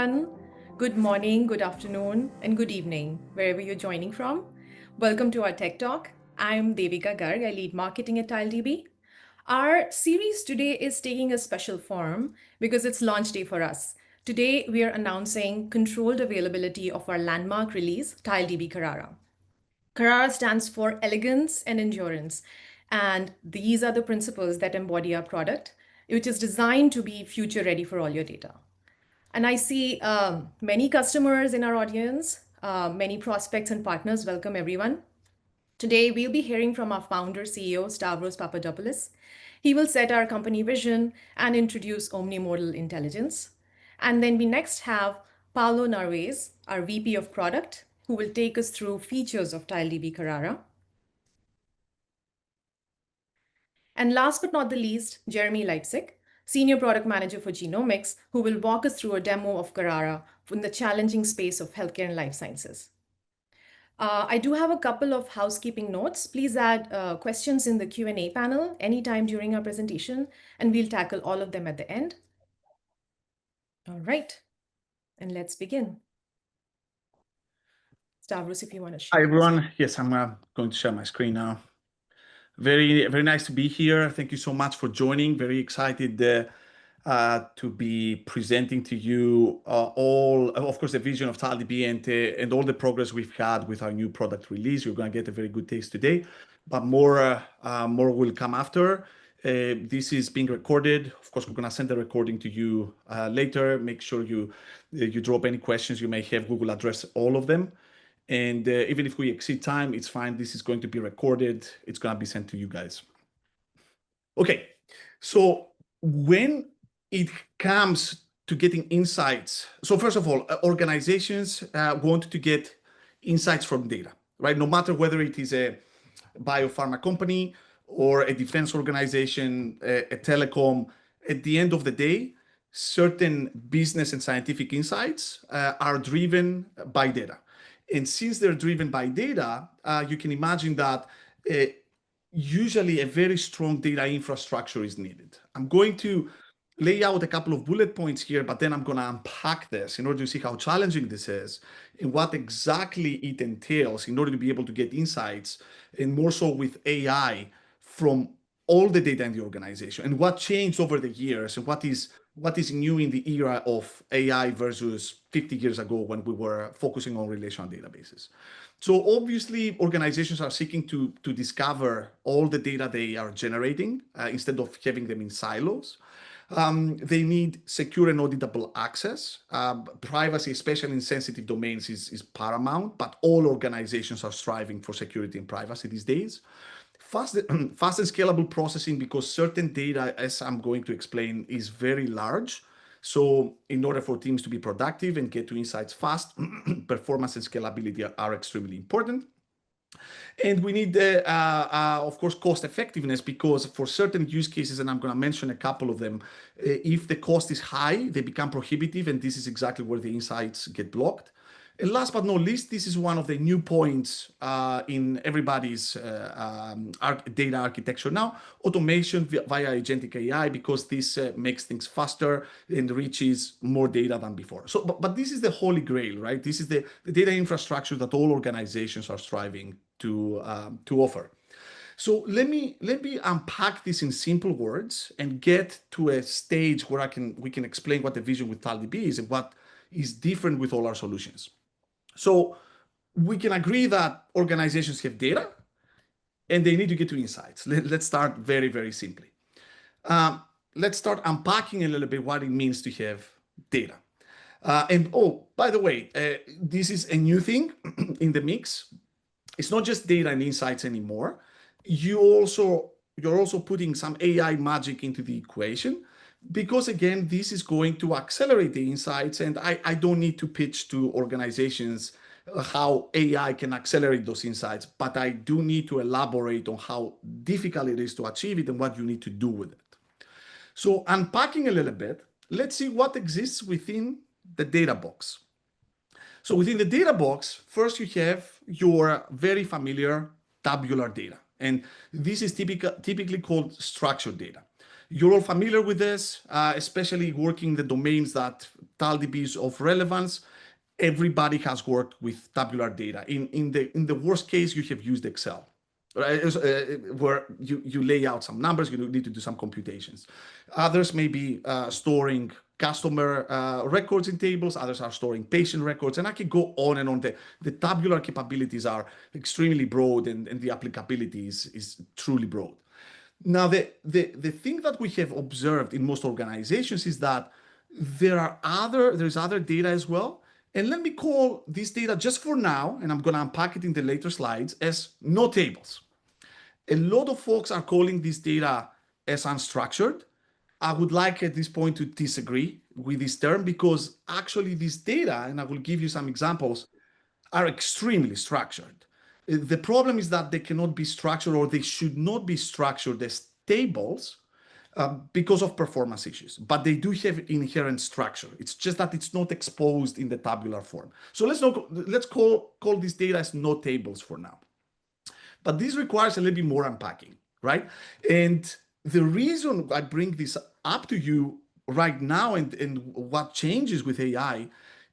everyone. Good morning, good afternoon, and good evening, wherever you're joining from. Welcome to our Tech Talk. I'm Devika Garg. I lead marketing at TileDB. Our series today is taking a special form because it's launch day for us. Today, we are announcing controlled availability of our landmark release, TileDB Carrara. Carrara stands for elegance and endurance. And these are the principles that embody our product, which is designed to be future ready for all your data. And I see many customers in our audience, many prospects and partners. Welcome, everyone. Today, we'll be hearing from our founder, CEO, Stavros Papadopoulos. He will set our company vision and introduce Omnimodal intelligence. And then we next have Paulo Narvaez, our VP of Product, who will take us through features of TileDB Carrara. And last but not the least, Jeremy Leipzig, Senior Product Manager for Genomics, who will walk us through a demo of Carrara in the challenging space of healthcare and life sciences. I do have a couple of housekeeping notes. Please add questions in the Q&A panel anytime during our presentation, and we'll tackle all of them at the end. All right, and let's begin. Stavros, if you want to share. Hi, everyone. Yes, I'm going to share my screen now. Very nice to be here. Thank you so much for joining. Very excited to be presenting to you all, of course, the vision of TileDB and all the progress we've had with our new product release. You're going to get a very good taste today, but more will come after. This is being recorded. Of course, we're going to send the recording to you later. Make sure you drop any questions you may have. We will address all of them. And even if we exceed time, it's fine. This is going to be recorded. It's going to be sent to you guys. Okay, so when it comes to getting insights, so first of all, organizations want to get insights from data, right? No matter whether it is a biopharma company or a defense organization, a telecom, at the end of the day, certain business and scientific insights are driven by data. And since they're driven by data, you can imagine that usually a very strong data infrastructure is needed. I'm going to lay out a couple of bullet points here, but then I'm going to unpack this in order to see how challenging this is and what exactly it entails in order to be able to get insights, and more so with AI, from all the data in the organization, and what changed over the years, and what is new in the era of AI versus 50 years ago when we were focusing on relational databases. So obviously, organizations are seeking to discover all the data they are generating instead of having them in silos. They need secure and auditable access. Privacy, especially in sensitive domains, is paramount, but all organizations are striving for security and privacy these days. Fast and scalable processing, because certain data, as I'm going to explain, is very large. So in order for teams to be productive and get to insights fast, performance and scalability are extremely important. And we need, of course, cost effectiveness, because for certain use cases, and I'm going to mention a couple of them, if the cost is high, they become prohibitive, and this is exactly where the insights get blocked. And last but not least, this is one of the new points in everybody's data architecture now: automation via agentic AI, because this makes things faster and reaches more data than before. So, but this is the holy grail, right? This is the data infrastructure that all organizations are striving to offer. So let me unpack this in simple words and get to a stage where we can explain what the vision with TileDB is and what is different with all our solutions. So we can agree that organizations have data and they need to get to insights. Let's start very simply. Let's start unpacking a little bit what it means to have data. And oh, by the way, this is a new thing in the mix. It's not just data and insights anymore. You're also putting some AI magic into the equation, because again, this is going to accelerate the insights, and I don't need to pitch to organizations how AI can accelerate those insights, but I do need to elaborate on how difficult it is to achieve it and what you need to do with it. So unpacking a little bit, let's see what exists within the data box. So within the data box, first you have your very familiar tabular data, and this is typically called structured data. You're all familiar with this, especially working the domains that TileDB is of relevance, everybody has worked with tabular data. In the worst case, you have used Excel, right? Where you lay out some numbers, you need to do some computations. Others may be storing customer records in tables, others are storing patient records, and I can go on and on. The tabular capabilities are extremely broad, and the applicability is truly broad. Now, the thing that we have observed in most organizations is that there's other data as well. And let me call this data just for now, and I'm going to unpack it in the later slides, as no tables. A lot of folks are calling this data as unstructured. I would like at this point to disagree with this term, because actually this data, and I will give you some examples, are extremely structured. The problem is that they cannot be structured, or they should not be structured as tables, because of performance issues, but they do have inherent structure. It's just that it's not exposed in the tabular form. So let's call this data as no tables for now. But this requires a little bit more unpacking, right? And the reason I bring this up to you right now, and what changes with AI,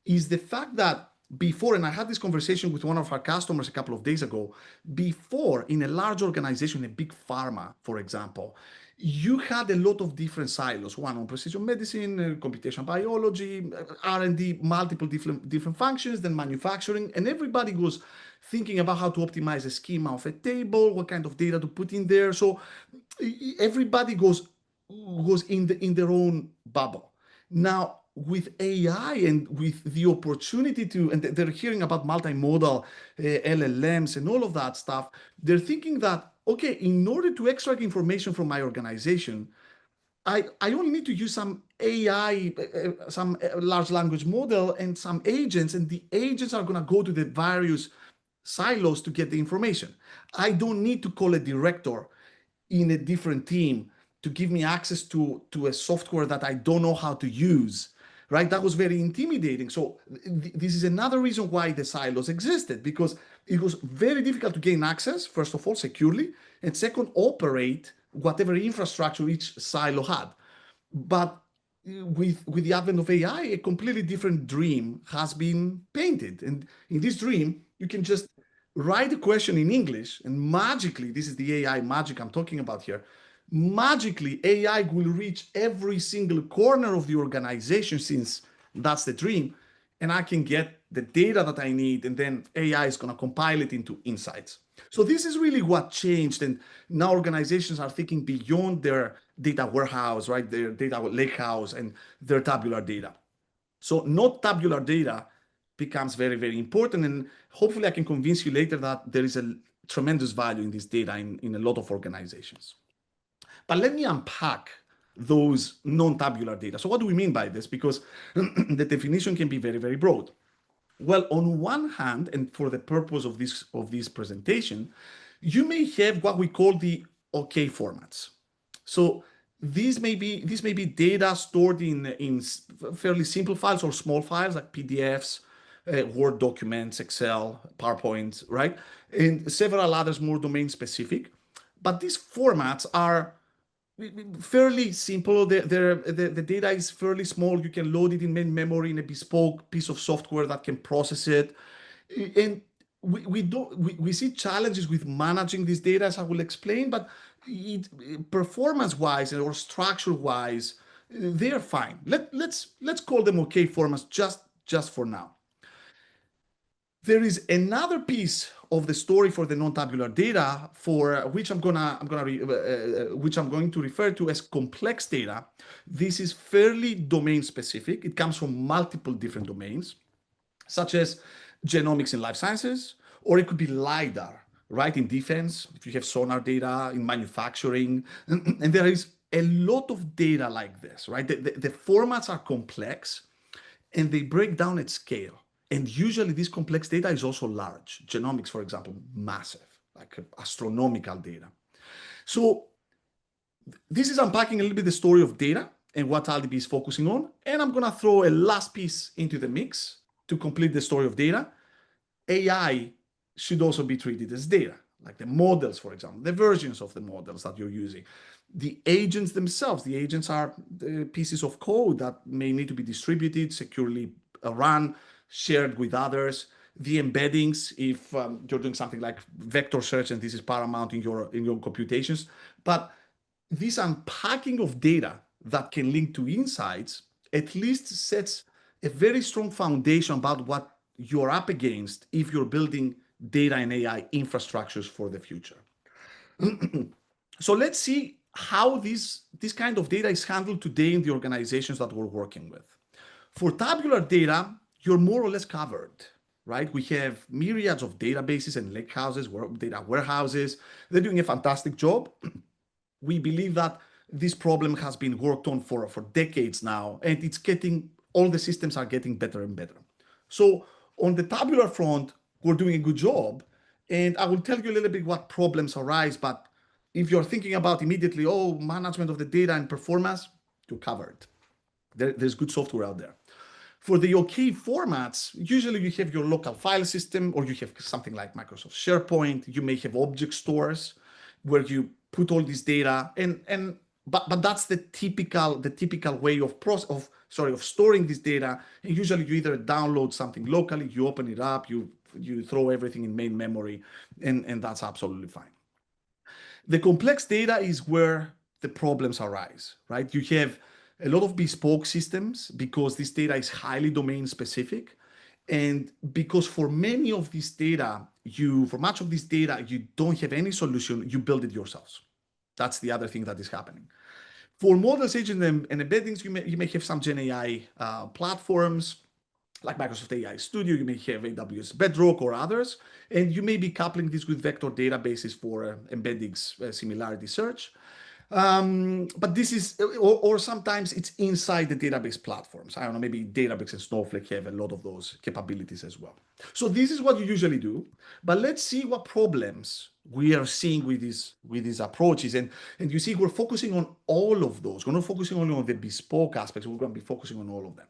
is the fact that before, and I had this conversation with one of our customers a couple of days ago, before, in a large organization, a big pharma, for example, you had a lot of different silos, one on precision medicine, computational biology, R&D, multiple different functions, then manufacturing, and everybody was thinking about how to optimize the schema of a table, what kind of data to put in there. So everybody goes in their own bubble. Now, with AI and with the opportunity to, and they're hearing about multimodal LLMs and all of that stuff, they're thinking that, okay, in order to extract information from my organization, I only need to use some AI, some large language model and some agents, and the agents are going to go to the various silos to get the information. I don't need to call a director in a different team to give me access to a software that I don't know how to use, right? That was very intimidating. So this is another reason why the silos existed, because it was very difficult to gain access, first of all, securely, and second, operate whatever infrastructure each silo had. But with the advent of AI, a completely different dream has been painted. And in this dream, you can just write a question in English, and magically, this is the AI magic I'm talking about here, magically AI will reach every single corner of the organization, since that's the dream, and I can get the data that I need, and then AI is going to compile it into insights. So this is really what changed, and now organizations are thinking beyond their data warehouse, right? Their data lakehouse and their tabular data. So not tabular data becomes very, very important, and hopefully I can convince you later that there is a tremendous value in this data in a lot of organizations. But let me unpack those non-tabular data. So what do we mean by this? Because the definition can be very, very broad. Well, on one hand, and for the purpose of this presentation, you may have what we call the OK formats. So these may be data stored in fairly simple files or small files like PDFs, Word documents, Excel, PowerPoint, right? And several others more domain specific. But these formats are fairly simple. The data is fairly small. You can load it in main memory in a bespoke piece of software that can process it. And we see challenges with managing this data, as I will explain, but performance-wise or structure-wise, they're fine. Let's call them OK formats just for now. There is another piece of the story for the non-tabular data, for which I'm going to refer to as complex data. This is fairly domain specific. It comes from multiple different domains, such as genomics in life sciences, or it could be LiDAR, right, in defense, if you have sonar data, in manufacturing, and there is a lot of data like this, right? The formats are complex, and they break down at scale. And usually this complex data is also large. Genomics, for example, massive, like astronomical data. So this is unpacking a little bit the story of data and what TileDB is focusing on. And I'm going to throw a last piece into the mix to complete the story of data. AI should also be treated as data, like the models, for example, the versions of the models that you're using. The agents themselves, the agents are the pieces of code that may need to be distributed, securely run, shared with others. The embeddings, if you're doing something like vector search and this is paramount in your computations, but this unpacking of data that can link to insights at least sets a very strong foundation about what you're up against if you're building data and AI infrastructures for the future. So let's see how this kind of data is handled today in the organizations that we're working with. For tabular data, you're more or less covered, right? We have myriads of databases and lakehouses, data warehouses. They're doing a fantastic job. We believe that this problem has been worked on for decades now, and all the systems are getting better and better. So on the tabular front, we're doing a good job. And I will tell you a little bit what problems arise, but if you're thinking about immediately, oh, management of the data and performance, you're covered. There's good software out there. For the OK formats, usually you have your local file system, or you have something like Microsoft SharePoint. You may have object stores where you put all this data, but that's the typical way of storing this data. And usually you either download something locally, you open it up, you throw everything in main memory, and that's absolutely fine. The complex data is where the problems arise, right? You have a lot of bespoke systems because this data is highly domain specific. And because for much of this data, you don't have any solution, you build it yourselves. That's the other thing that is happening. For models, agents, and embeddings, you may have some Gen AI platforms like Microsoft AI Studio, you may have AWS Bedrock or others, and you may be coupling this with vector databases for embeddings similarity search. But this is, or sometimes it's inside the database platforms. I don't know, maybe Databricks and Snowflake have a lot of those capabilities as well. So this is what you usually do, but let's see what problems we are seeing with these approaches. And you see, we're focusing on all of those. We're not focusing only on the bespoke aspects, we're going to be focusing on all of them.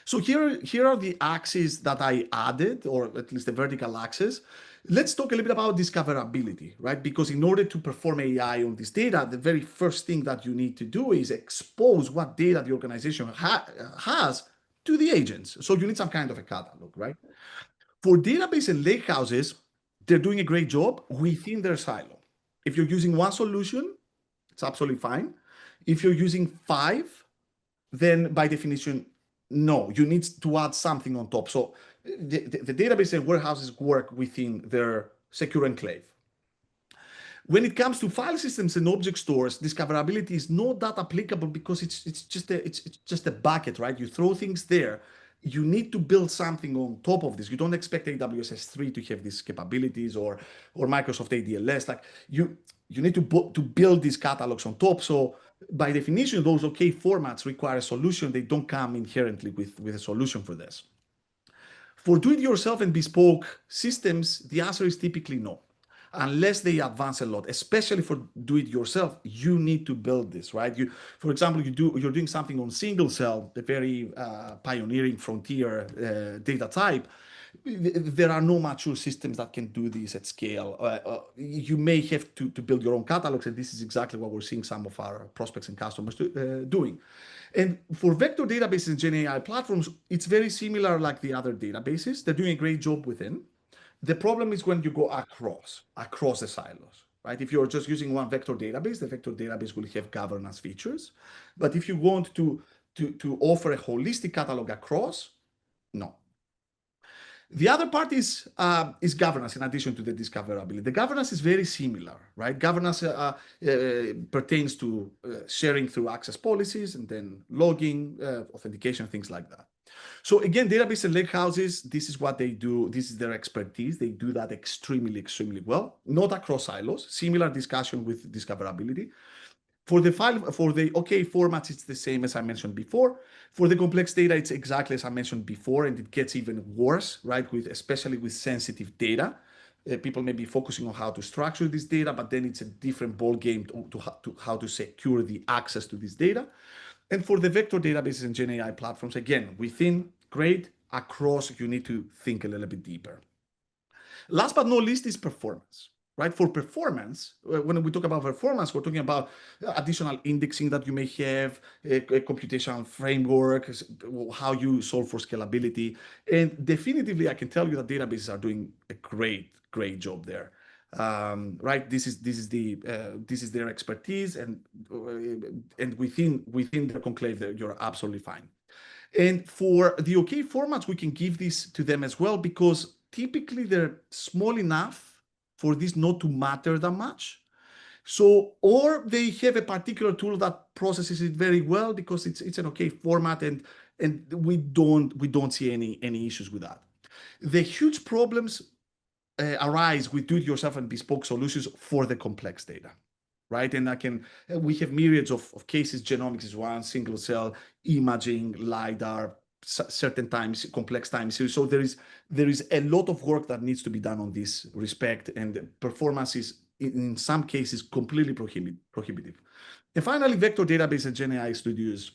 So here are the axes that I added, or at least the vertical axis. Let's talk a little bit about discoverability, right? Because in order to perform AI on this data, the very first thing that you need to do is expose what data the organization has to the agents. So you need some kind of a catalog, right? For database and lakehouses, they're doing a great job within their silo. If you're using one solution, it's absolutely fine. If you're using five, then by definition, no, you need to add something on top. So the database and warehouses work within their secure enclave. When it comes to file systems and object stores, discoverability is not that applicable because it's just a bucket, right? You throw things there. You need to build something on top of this. You don't expect AWS S3 to have these capabilities or Microsoft ADLS. Like you need to build these catalogs on top. So by definition, those OK formats require a solution. They don't come inherently with a solution for this. For do-it-yourself and bespoke systems, the answer is typically no. Unless they advance a lot, especially for do-it-yourself, you need to build this, right? For example, you're doing something on single cell, the very pioneering frontier data type. There are no mature systems that can do this at scale. You may have to build your own catalogs, and this is exactly what we're seeing some of our prospects and customers doing. And for vector databases and Gen AI platforms, it's very similar like the other databases. They're doing a great job within. The problem is when you go across the silos, right? If you're just using one vector database, the vector database will have governance features. But if you want to offer a holistic catalog across, no. The other part is governance in addition to the discoverability. The governance is very similar, right? Governance pertains to sharing through access policies and then logging, authentication, things like that. So again, database and lakehouses, this is what they do. This is their expertise. They do that extremely, extremely well. Not across silos. Similar discussion with discoverability. For the OK formats, it's the same as I mentioned before. For the complex data, it's exactly as I mentioned before, and it gets even worse, right? Especially with sensitive data. People may be focusing on how to structure this data, but then it's a different ballgame to how to secure the access to this data. And for the vector databases and Gen AI platforms, again, within, great, across, you need to think a little bit deeper. Last but not least is performance. right? For performance, when we talk about performance, we're talking about additional indexing that you may have, a computational framework, how you solve for scalability. And definitively, I can tell you that databases are doing a great job there. Right? This is their expertise, and within their conclave, you're absolutely fine. And for the OK formats, we can give this to them as well because typically they're small enough for this not to matter that much. So, or they have a particular tool that processes it very well because it's an OK format, and we don't see any issues with that. The huge problems arise with do-it-yourself and bespoke solutions for the complex data, right? And we have myriads of cases. Genomics is one, single cell, imaging, LiDAR, certain times, complex time series. So there is a lot of work that needs to be done on this respect, and performance is in some cases completely prohibitive. And finally, vector database and GenAI studios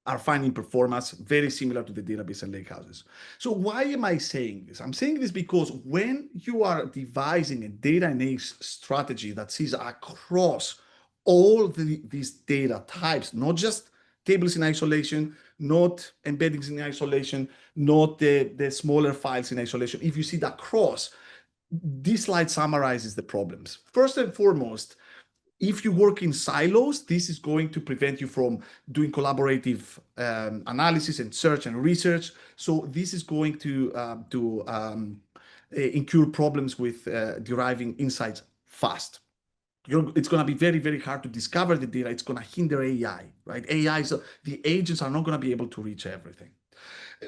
are finding performance very similar to the database and lakehouses. So why am I saying this? I'm saying this because when you are devising a data and AI strategy that sees across all these data types, not just tables in isolation, not embeddings in isolation, not the smaller files in isolation. If you see that across, this slide summarizes the problems. First and foremost, if you work in silos, this is going to prevent you from doing collaborative analysis and search and research. So this is going to incur problems with deriving insights fast. It's going to be very hard to discover the data. It's going to hinder AI, right? The agents are not going to be able to reach everything.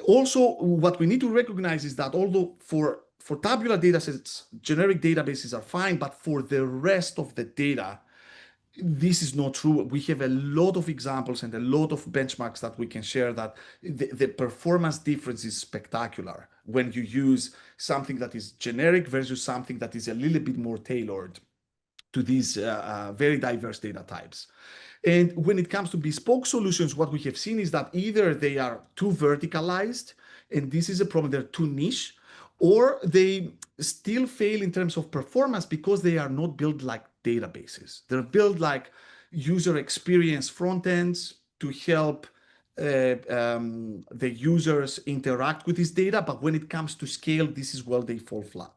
Also, what we need to recognize is that although for tabular data sets, generic databases are fine, but for the rest of the data, this is not true. We have a lot of examples and a lot of benchmarks that we can share that the performance difference is spectacular when you use something that is generic versus something that is a little bit more tailored to these very diverse data types. And when it comes to bespoke solutions, what we have seen is that either they are too verticalized, and this is a problem, they're too niche, or they still fail in terms of performance because they are not built like databases. They're built like user experience front ends to help the users interact with this data. But when it comes to scale, this is where they fall flat.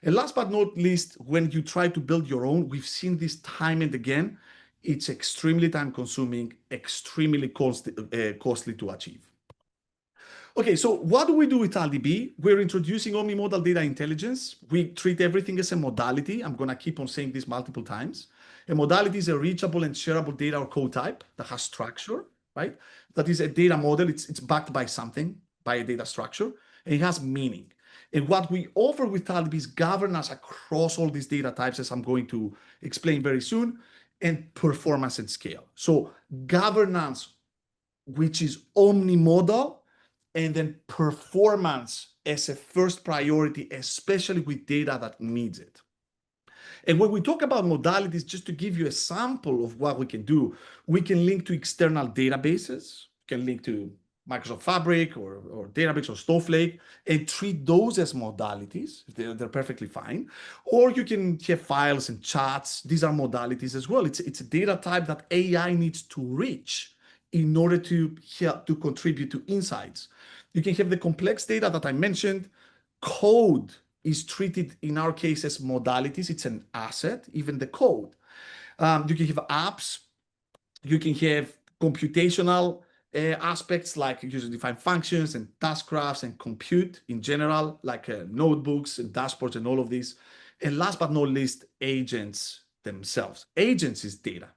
And last but not least, when you try to build your own, we've seen this time and again, it's extremely time consuming, extremely costly to achieve. Okay, so what do we do with TileDB? We're introducing Omnimodal data intelligence. We treat everything as a modality. I'm going to keep on saying this multiple times. A modality is a reachable and shareable data or code type that has structure, right? That is a data model. It's backed by something, by a data structure, and it has meaning. And what we offer with TileDB is governance across all these data types, as I'm going to explain very soon, and performance and scale. So governance, which is omnimodal, and then performance as a first priority, especially with data that needs it. And when we talk about modalities, just to give you a sample of what we can do, we can link to external databases, can link to Microsoft Fabric or Databricks or Snowflake, and treat those as modalities. They're perfectly fine. Or you can have files and chats. These are modalities as well. It's a data type that AI needs to reach in order to help to contribute to insights. You can have the complex data that I mentioned. Code is treated in our case as modalities. It's an asset, even the code. You can have apps. You can have computational aspects like user-defined functions and task graphs and compute in general, like notebooks and dashboards and all of these. And last but not least, agents themselves. Agents is data.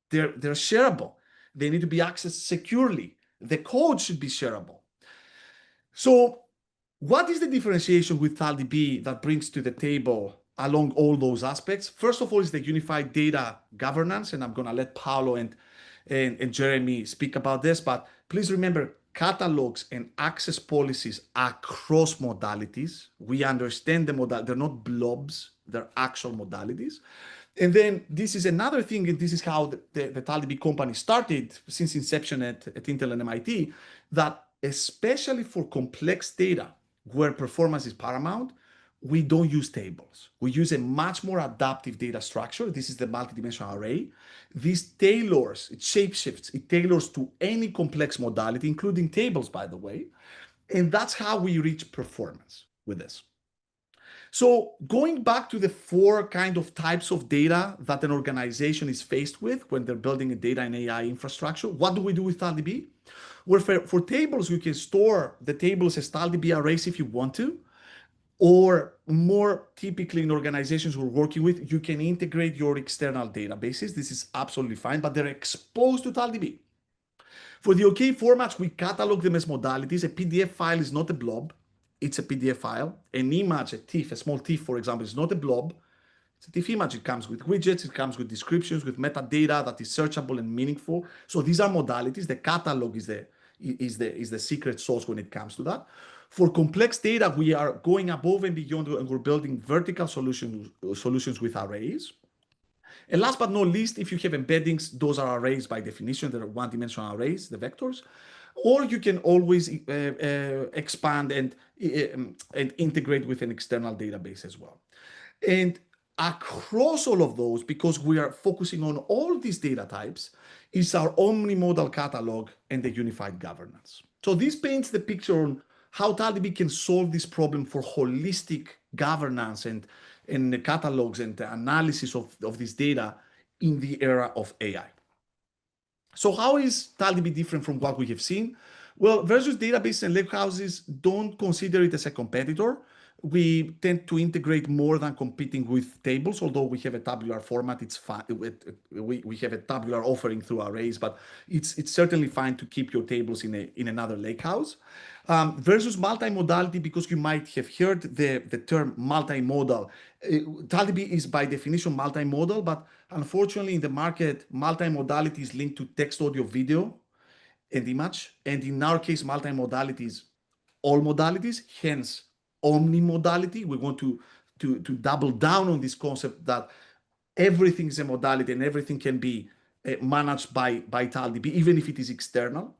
They're shareable. They need to be accessed securely. The code should be shareable. So what is the differentiation with TileDB that brings to the table along all those aspects? First of all, is the unified data governance, and I'm going to let Paolo and Jeremy speak about this, but please remember catalogs and access policies across modalities. We understand the modality, they're not blobs, they're actual modalities. And then this is another thing, and this is how the TileDB company started since inception at Intel and MIT, that especially for complex data where performance is paramount, we don't use tables. We use a much more adaptive data structure. This is the multidimensional array. This tailors, it shapeshifts, it tailors to any complex modality, including tables, by the way. And that's how we reach performance with this. So going back to the four kind of types of data that an organization is faced with when they're building a data and AI infrastructure, what do we do with TileDB? Well, for tables, you can store the tables as TileDB arrays if you want to, or more typically in organizations we're working with, you can integrate your external databases. This is absolutely fine, but they're exposed to TileDB. For the OK formats, we catalog them as modalities. A PDF file is not a blob. It's a PDF file. An image, a TIFF, a small TIFF, for example, is not a blob. It's a TIFF image. It comes with widgets. It comes with descriptions, with metadata that is searchable and meaningful. So these are modalities. The catalog is the secret sauce when it comes to that. For complex data, we are going above and beyond, and we're building vertical solutions with arrays. And last but not least, if you have embeddings, those are arrays by definition. They're one-dimensional arrays, the vectors. Or you can always expand and integrate with an external database as well. And across all of those, because we are focusing on all these data types, is our Omnimodal catalog and the unified governance. So this paints the picture on how TileDB can solve this problem for holistic governance and the catalogs and the analysis of this data in the era of AI. So how is TileDB different from what we have seen? Well, versus databases and lakehouses don't consider it as a competitor. We tend to integrate more than competing with tables, although we have a tabular format. It's fine. We have a tabular offering through arrays, but it's certainly fine to keep your tables in another lakehouse. Versus multimodality, because you might have heard the term multimodal. TileDB is by definition multimodal, but unfortunately in the market, multimodality is linked to text, audio, video, and image. And in our case, multimodality is all modalities, hence omnimodality. We want to double down on this concept that everything is a modality and everything can be managed by TileDB, even if it is external.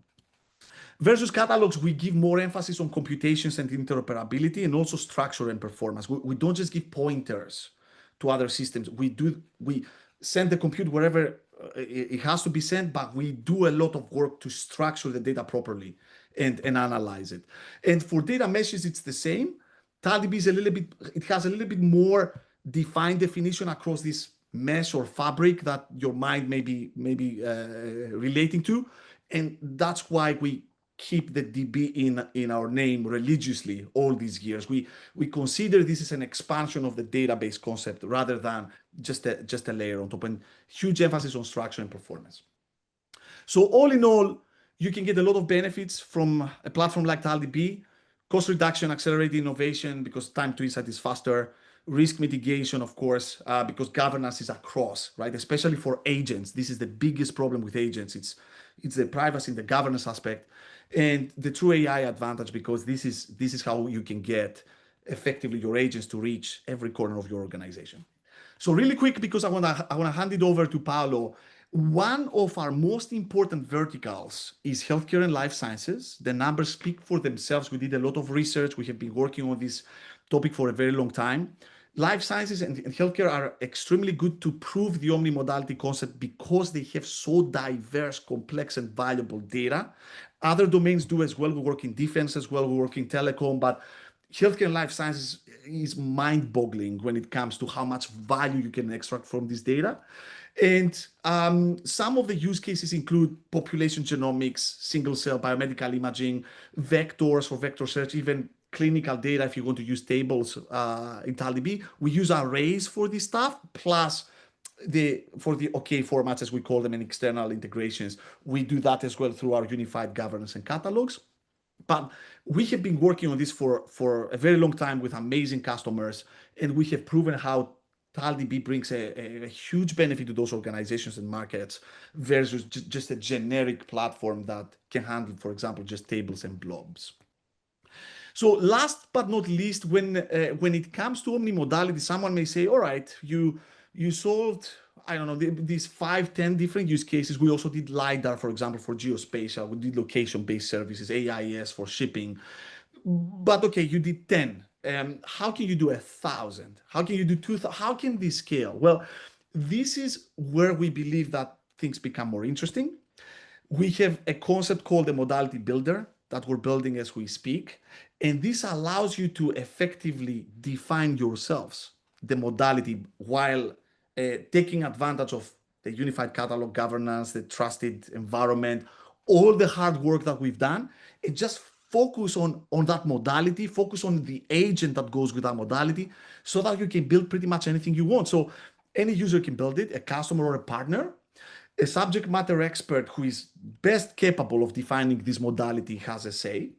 Versus catalogs, we give more emphasis on computations and interoperability and also structure and performance. We don't just give pointers to other systems. We send the compute wherever it has to be sent, but we do a lot of work to structure the data properly and analyze it. And for data meshes, it's the same. TileDB is it has a little bit more defined definition across this mesh or fabric that your mind may be relating to. And that's why we keep the DB in our name religiously all these years. We consider this as an expansion of the database concept rather than just a layer on top, and huge emphasis on structure and performance. So all in all, you can get a lot of benefits from a platform like TileDB. Cost reduction, accelerated innovation because time to insight is faster. Risk mitigation, of course, because governance is across, right? Especially for agents. This is the biggest problem with agents. It's the privacy, the governance aspect, and the true AI advantage, because this is how you can get effectively your agents to reach every corner of your organization. So really quick, because I wanna hand it over to Paolo. One of our most important verticals is healthcare and life sciences. The numbers speak for themselves. We did a lot of research. We have been working on this topic for a very long time. Life sciences and healthcare are extremely good to prove the omnimodality concept because they have so diverse, complex, and valuable data. Other domains do as well. We work in defense as well. We work in telecom, but healthcare and life sciences is mind-boggling when it comes to how much value you can extract from this data. And some of the use cases include population genomics, single-cell biomedical imaging, vectors for vector search, even clinical data if you want to use tables in TileDB. We use arrays for this stuff, plus for the OK formats, as we call them, and external integrations. We do that as well through our unified governance and catalogs. But we have been working on this for a very long time with amazing customers, and we have proven how TileDB brings a huge benefit to those organizations and markets versus just a generic platform that can handle, for example, just tables and blobs. So last but not least, when it comes to omnimodality, someone may say, all right, you solved, I don't know, these 5-10 different use cases. We also did LiDAR, for example, for geospatial. We did location-based services, AIS for shipping. But okay, you did 10. how can you do 1,000? How can you do 2,000? How can this scale? Well, this is where we believe that things become more interesting. We have a concept called the modality builder that we're building as we speak. And this allows you to effectively define yourselves, the modality, while taking advantage of the unified catalog governance, the trusted environment, all the hard work that we've done, and just focus on that modality, focus on the agent that goes with that modality, so that you can build pretty much anything you want. So any user can build it, a customer or a partner. A subject matter expert who is best capable of defining this modality has a say.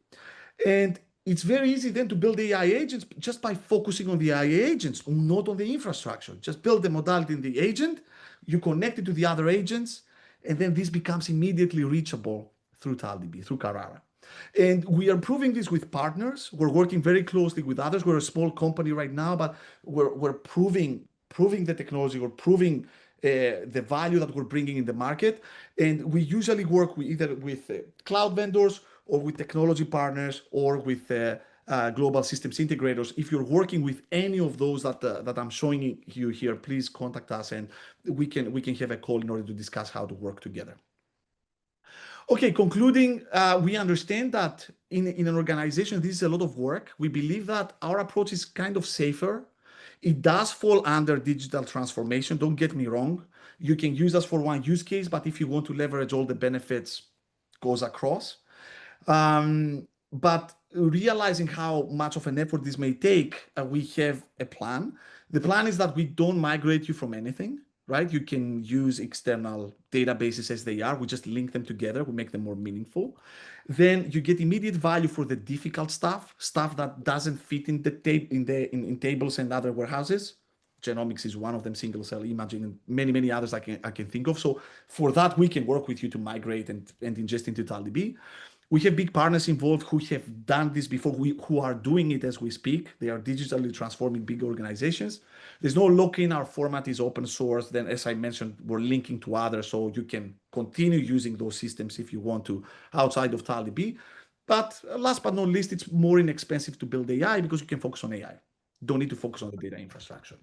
And it's very easy then to build AI agents just by focusing on the AI agents, not on the infrastructure. Just build the modality in the agent, you connect it to the other agents, and then this becomes immediately reachable through TileDB, through Carrara. And we are proving this with partners. We're working very closely with others. We're a small company right now, but we're proving the technology. We're proving the value that we're bringing in the market. And we usually work with either with cloud vendors or with technology partners or with global systems integrators. If you're working with any of those that I'm showing you here, please contact us and we can have a call in order to discuss how to work together. Okay, concluding, we understand that in an organization, this is a lot of work. We believe that our approach is kind of safer. It does fall under digital transformation. Don't get me wrong. You can use us for one use case, but if you want to leverage all the benefits, goes across. But realizing how much of an effort this may take, we have a plan. The plan is that we don't migrate you from anything, right? You can use external databases as they are. We just link them together. We make them more meaningful. Then you get immediate value for the difficult stuff that doesn't fit in in tables and other warehouses. Genomics is one of them, single cell imaging, and many others I can think of. So for that, we can work with you to migrate and ingest into TileDB. We have big partners involved who have done this before, who are doing it as we speak. They are digitally transforming big organizations. There's no lock-in. Our format is open source. Then, as I mentioned, we're linking to others, so you can continue using those systems if you want to outside of TileDB. But last but not least, it's more inexpensive to build AI because you can focus on AI. Don't need to focus on the data infrastructure.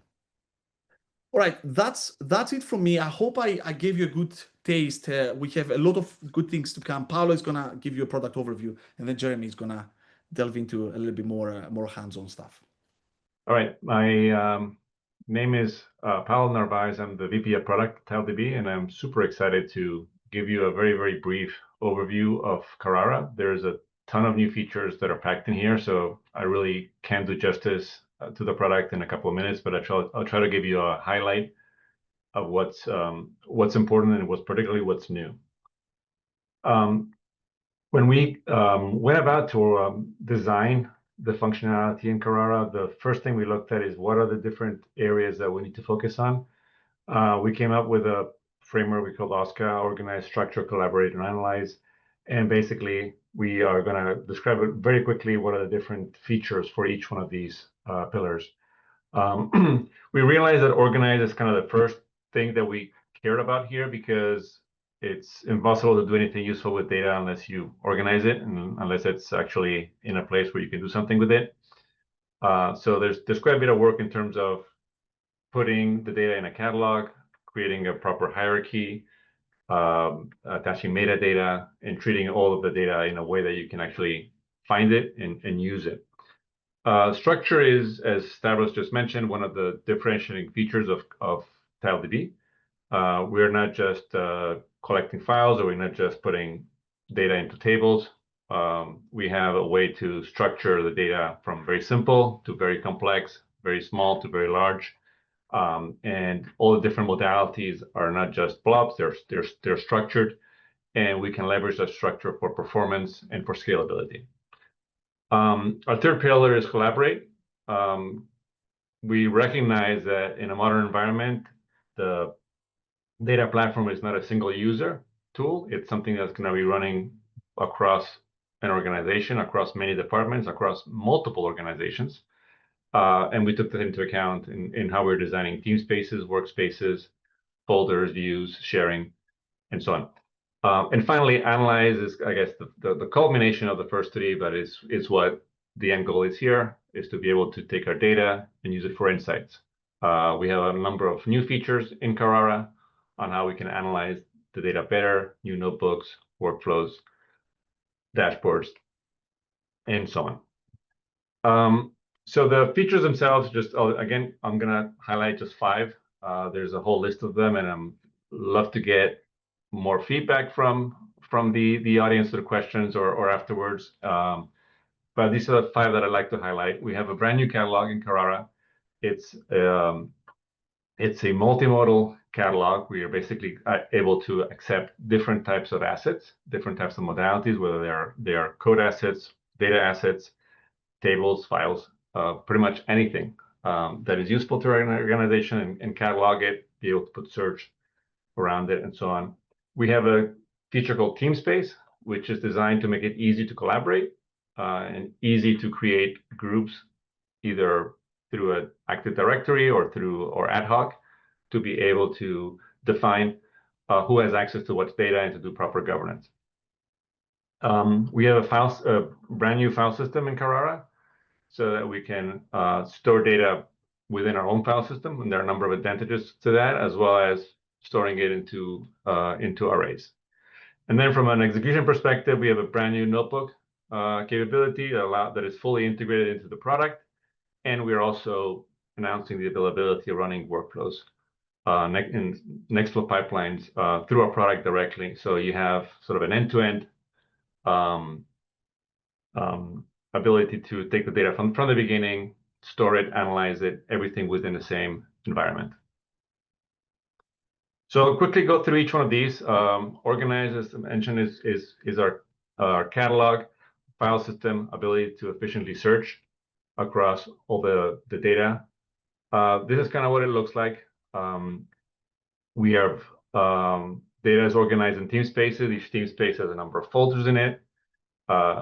All right, that's it from me. I hope I gave you a good taste. We have a lot of good things to come. Paolo is gonna give you a product overview, and then Jeremy is gonna delve into a little bit more hands-on stuff. All right, my name is Paolo Narvaez. I'm the VP of Product at TileDB, and I'm super excited to give you a very brief overview of Carrara. There's a ton of new features that are packed in here, so I really can't do justice to the product in a couple of minutes, but I'll try to give you a highlight of what's important and particularly what's new. When we went about to design the functionality in Carrara, the first thing we looked at is what are the different areas that we need to focus on. We came up with a framework we called OSCA, Organize, Structure, Collaborate, and Analyze. And basically, we are going to describe it very quickly what are the different features for each one of these pillars. We realized that Organize is kind of the first thing that we cared about here because it's impossible to do anything useful with data unless you organize it and unless it's actually in a place where you can do something with it. So there's quite a bit of work in terms of putting the data in a catalog, creating a proper hierarchy, attaching metadata, and treating all of the data in a way that you can actually find it and use it. Structure is, as Stavros just mentioned, one of the differentiating features of TileDB. We're not just collecting files, or we're not just putting data into tables. We have a way to structure the data from very simple to very complex, very small to very large. And all the different modalities are not just blobs, they're structured, and we can leverage that structure for performance and for scalability. Our third pillar is collaborate. We recognize that in a modern environment, the data platform is not a single user tool. It's something that's going to be running across an organization, across many departments, across multiple organizations. And we took that into account in how we're designing team spaces, workspaces, folders, views, sharing, and so on. And finally, analyze is, I guess, the culmination of the first three, but it's what the end goal is here is to be able to take our data and use it for insights. We have a number of new features in Carrara on how we can analyze the data better, new notebooks, workflows, dashboards, and so on. So the features themselves, just again, I'm gonna highlight just 5. There's a whole list of them, and I'm love to get more feedback from the audience or questions or afterwards. But these are the 5 that I'd like to highlight. We have a brand new catalog in Carrara. It's a multimodal catalog. We are basically able to accept different types of assets, different types of modalities, whether they are code assets, data assets, tables, files, pretty much anything that is useful to our organization, and catalog it, be able to put search around it, and so on. We have a feature called Teamspace, which is designed to make it easy to collaborate and easy to create groups, either through an Active Directory or ad hoc, to be able to define who has access to what data and to do proper governance. We have a brand new file system in Carrara, so that we can store data within our own file system, and there are a number of advantages to that, as well as storing it into arrays. And then from an execution perspective, we have a brand new notebook capability that is fully integrated into the product, and we're also announcing the availability of running workflows in Nextflow pipelines through our product directly. So you have sort of an end-to-end ability to take the data from the beginning, store it, analyze it, everything within the same environment. So I'll quickly go through each one of these. Organize, as I mentioned, is our catalog, file system, ability to efficiently search across all the data. This is kind of what it looks like. We have data is organized in team spaces. Each team space has a number of folders in it.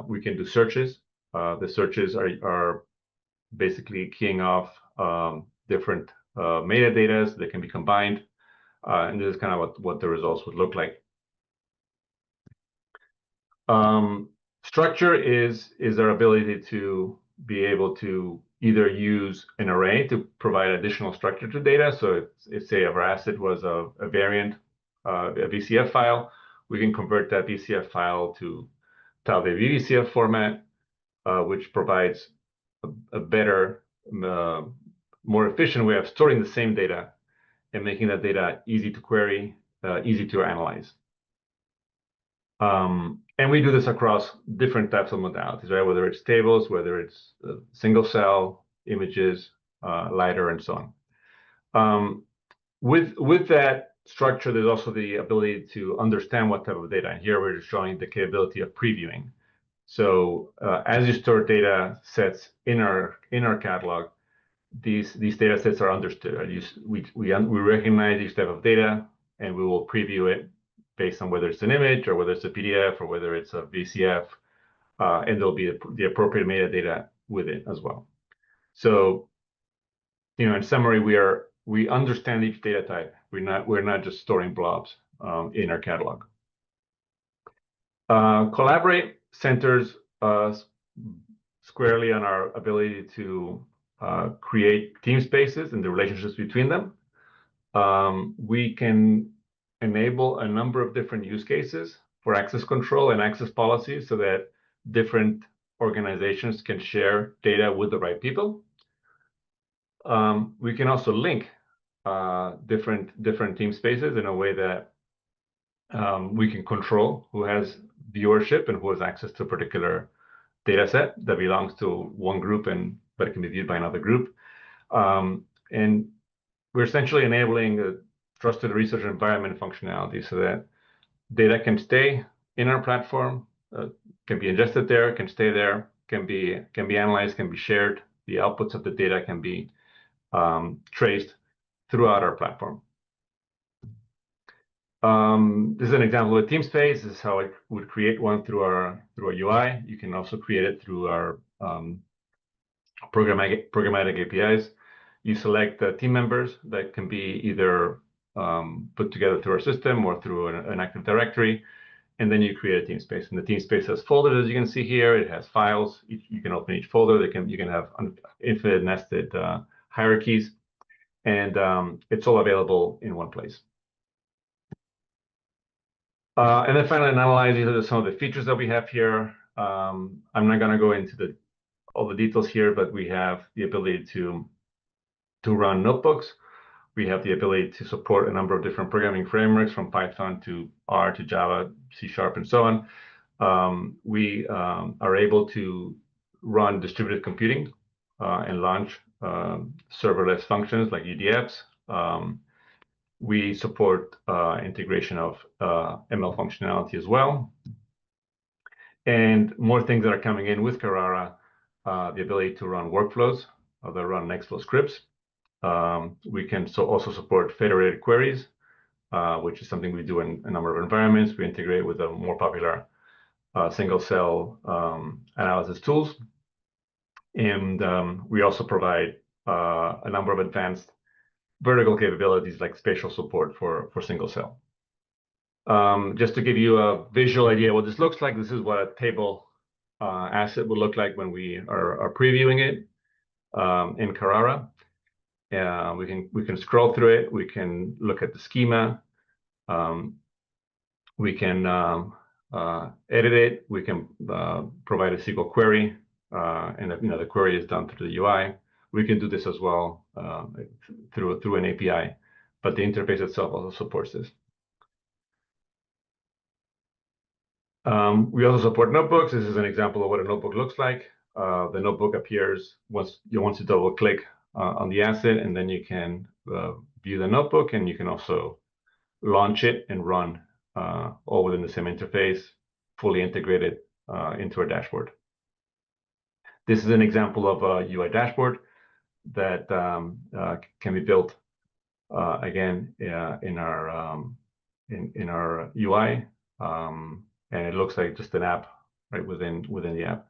We can do searches. The searches are basically keying off different metadata that can be combined. And this is kind of what the results would look like. Structure is our ability to be able to either use an array to provide additional structure to data. So if say our asset was a variant, a VCF file, we can convert that VCF file to TileDB VCF format, which provides a better, more efficient way of storing the same data and making that data easy to query, easy to analyze. And we do this across different types of modalities, right? Whether it's tables, whether it's single cell, images, LiDAR, and so on. With that structure, there's also the ability to understand what type of data. And here we're showing the capability of previewing. So as you store data sets in our catalog, these data sets are understood. We recognize each type of data, and we will preview it based on whether it's an image or whether it's a PDF or whether it's a VCF, and there'll be the appropriate metadata with it as well. So, in summary, we understand each data type. We're not just storing blobs in our catalog. Collaborate centers squarely on our ability to create team spaces and the relationships between them. We can enable a number of different use cases for access control and access policies so that different organizations can share data with the right people. We can also link different team spaces in a way that we can control who has viewership and who has access to a particular data set that belongs to one group, but it can be viewed by another group. And we're essentially enabling a trusted research environment functionality so that data can stay in our platform, can be ingested there, can stay there, can be analyzed, can be shared. The outputs of the data can be traced throughout our platform. This is an example of a team space. This is how I would create one through our UI. You can also create it through our programmatic APIs. You select the team members that can be either put together through our system or through an Active Directory, and then you create a team space. And the team space has folders, as you can see here. It has files. You can open each folder. You can have infinite nested hierarchies, and it's all available in one place. And then finally, analyzing some of the features that we have here. I'm not going to go into all the details here, but we have the ability to run notebooks. We have the ability to support a number of different programming frameworks, from Python to R to Java, C#, and so on. We are able to run distributed computing and launch serverless functions like UDFs. We support integration of ML functionality as well. And more things that are coming in with Carrara, the ability to run workflows that run Nextflow scripts. We can also support federated queries, which is something we do in a number of environments. We integrate with the more popular single cell analysis tools. And we also provide a number of advanced vertical capabilities like spatial support for single cell. Just to give you a visual idea what this looks like, this is what a table asset would look like when we are previewing it in Carrara. We can scroll through it. We can look at the schema. We can edit it. We can provide a SQL query, and the query is done through the UI. We can do this as well through an API, but the interface itself also supports this. We also support notebooks. This is an example of what a notebook looks like. The notebook appears once you double click on the asset, and then you can view the notebook, and you can also launch it and run all within the same interface, fully integrated into a dashboard. This is an example of a UI dashboard that can be built again in our UI, and it looks like just an app right within the app.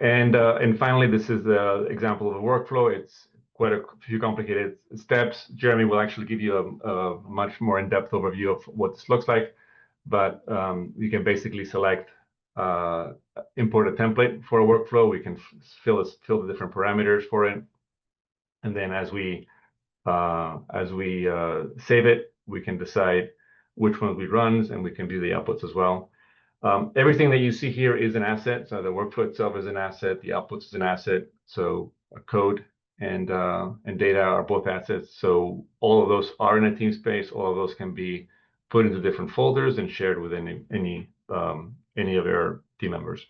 And finally, this is the example of a workflow. It's quite a few complicated steps. Jeremy will actually give you a much more in-depth overview of what this looks like, but you can basically select import a template for a workflow. We can fill the different parameters for it, and then as we save it, we can decide which one we runs, and we can view the outputs as well. Everything that you see here is an asset. So the workflow itself is an asset. The outputs is an asset. So code and data are both assets. So all of those are in a team space. All of those can be put into different folders and shared with any of your team members.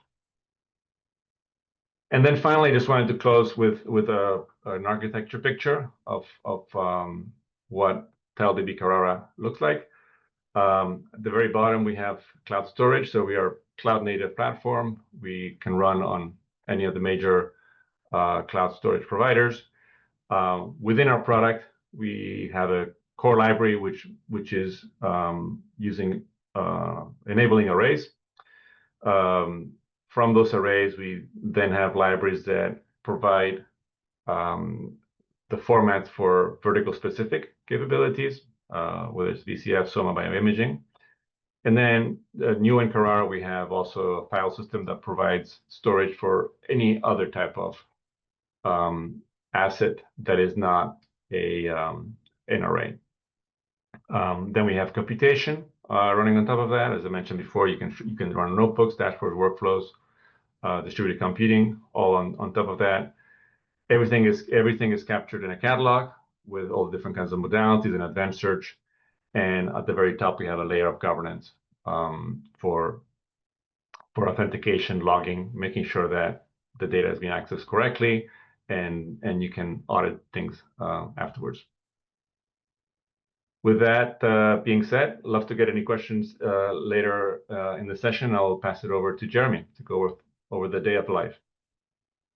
And then finally, I just wanted to close with an architecture picture of what TileDB Carrara looks like. At the very bottom, we have cloud storage. So we are cloud native platform. We can run on any of the major cloud storage providers. Within our product, we have a core library, which is using enabling arrays. From those arrays, we then have libraries that provide the formats for vertical specific capabilities, whether it's VCF, SOMA, bioimaging. And then new in Carrara, we have also a file system that provides storage for any other type of asset that is not an array. Then we have computation running on top of that. As I mentioned before, you can run notebooks, dashboard workflows, distributed computing, all on top of that. Everything is captured in a catalog with all the different kinds of modalities and advanced search. And at the very top, we have a layer of governance for authentication, logging, making sure that the data is being accessed correctly, and you can audit things afterwards. With that being said, love to get any questions later in the session. I'll pass it over to Jeremy to go over the day of life.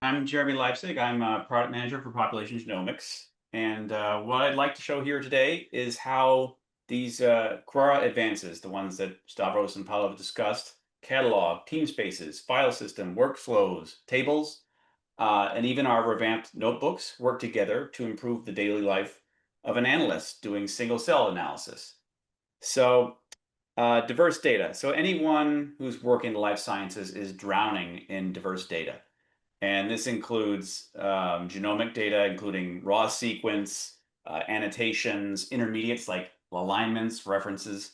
I'm Jeremy Leipzig. I'm a product manager for population genomics. And what I'd like to show here today is how these Carrara advances, the ones that Stavros and Paolo have discussed, catalog, team spaces, file system, workflows, tables, and even our revamped notebooks work together to improve the daily life of an analyst doing single cell analysis. So diverse data. So anyone who's working in the life sciences is drowning in diverse data. And this includes genomic data, including raw sequence, annotations, intermediates like alignments, references.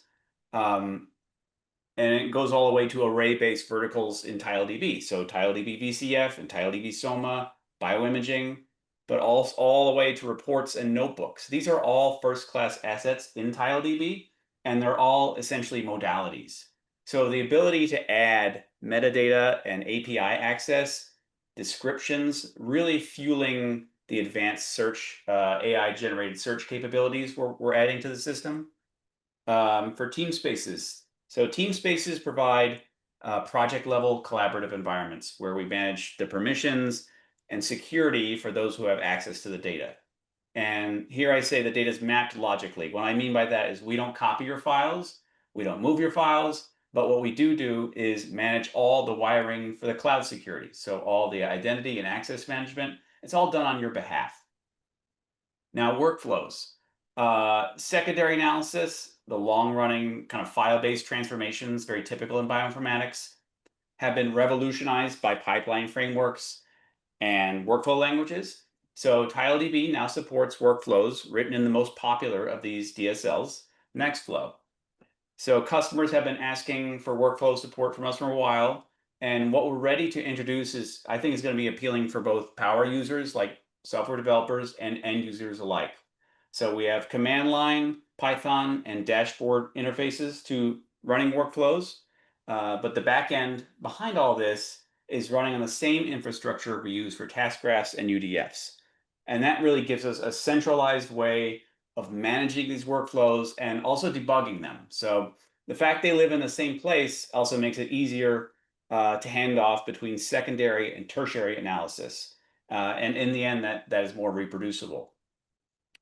And it goes all the way to array-based verticals in TileDB. So TileDB VCF and TileDB Soma, bioimaging, but all the way to reports and notebooks. These are all first-class assets in TileDB, and they're all essentially modalities. So the ability to add metadata and API access, descriptions, really fueling the advanced search, AI-generated search capabilities we're adding to the system. For team spaces. So team spaces provide project-level collaborative environments where we manage the permissions and security for those who have access to the data. And here I say the data is mapped logically. What I mean by that is we don't copy your files, we don't move your files, but what we do is manage all the wiring for the cloud security. So all the identity and access management, it's all done on your behalf. Now, workflows. Secondary analysis, the long-running kind of file-based transformations, very typical in bioinformatics, have been revolutionized by pipeline frameworks and workflow languages. So TileDB now supports workflows written in the most popular of these DSLs, Nextflow. So customers have been asking for workflow support from us for a while, and what we're ready to introduce is, I think, is going to be appealing for both power users like software developers and end users alike. So we have command line, Python, and dashboard interfaces to running workflows, but the backend behind all this is running on the same infrastructure we use for task graphs and UDFs. And that really gives us a centralized way of managing these workflows and also debugging them. So the fact they live in the same place also makes it easier to hand off between secondary and tertiary analysis. And in the end, that is more reproducible.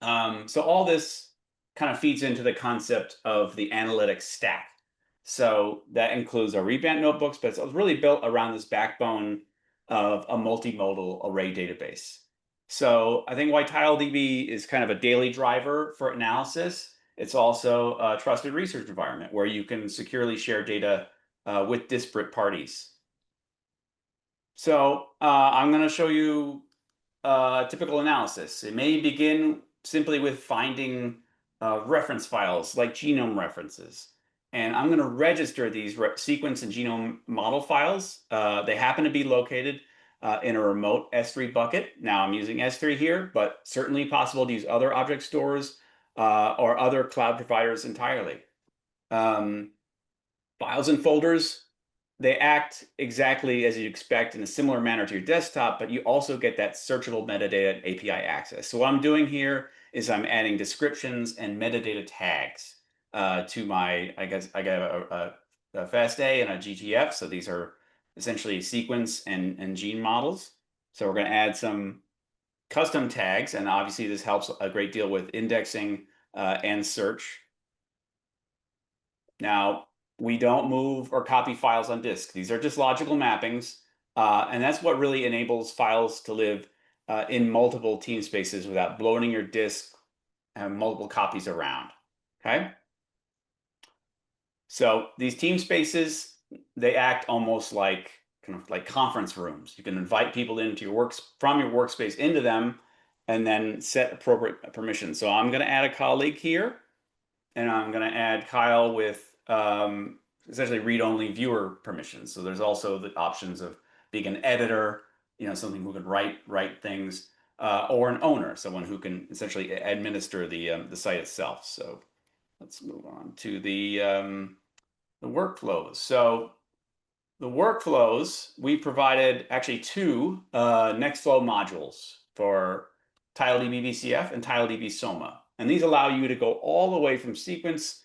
So all this kind of feeds into the concept of the analytics stack. So that includes our revamped notebooks, but it's really built around this backbone of a multimodal array database. So I think why TileDB is kind of a daily driver for analysis, it's also a trusted research environment where you can securely share data with disparate parties. So I'm going to show you a typical analysis. It may begin simply with finding reference files like genome references. And I'm going to register these sequence and genome model files. They happen to be located in a remote S3 bucket. Now I'm using S3 here, but certainly possible to use other object stores or other cloud providers entirely. Files and folders, they act exactly as you'd expect in a similar manner to your desktop, but you also get that searchable metadata and API access. So what I'm doing here is I'm adding descriptions and metadata tags to my, I got a FASTA and a GTF. So these are essentially sequence and gene models. So we're going to add some custom tags, and obviously this helps a great deal with indexing and search. Now, we don't move or copy files on disk. These are just logical mappings, and that's what really enables files to live in multiple team spaces without bloating your disk and multiple copies around, okay? So these team spaces, they act almost like kind of like conference rooms. You can invite people into your from your workspace into them and then set appropriate permissions. So I'm going to add a colleague here, and I'm going to add Kyle with essentially read-only viewer permissions. So there's also the options of being an editor, something who can write things, or an owner, someone who can essentially administer the site itself. So let's move on to the workflows. So the workflows, we provided actually two Nextflow modules for TileDB VCF and TileDB Soma. And these allow you to go all the way from sequence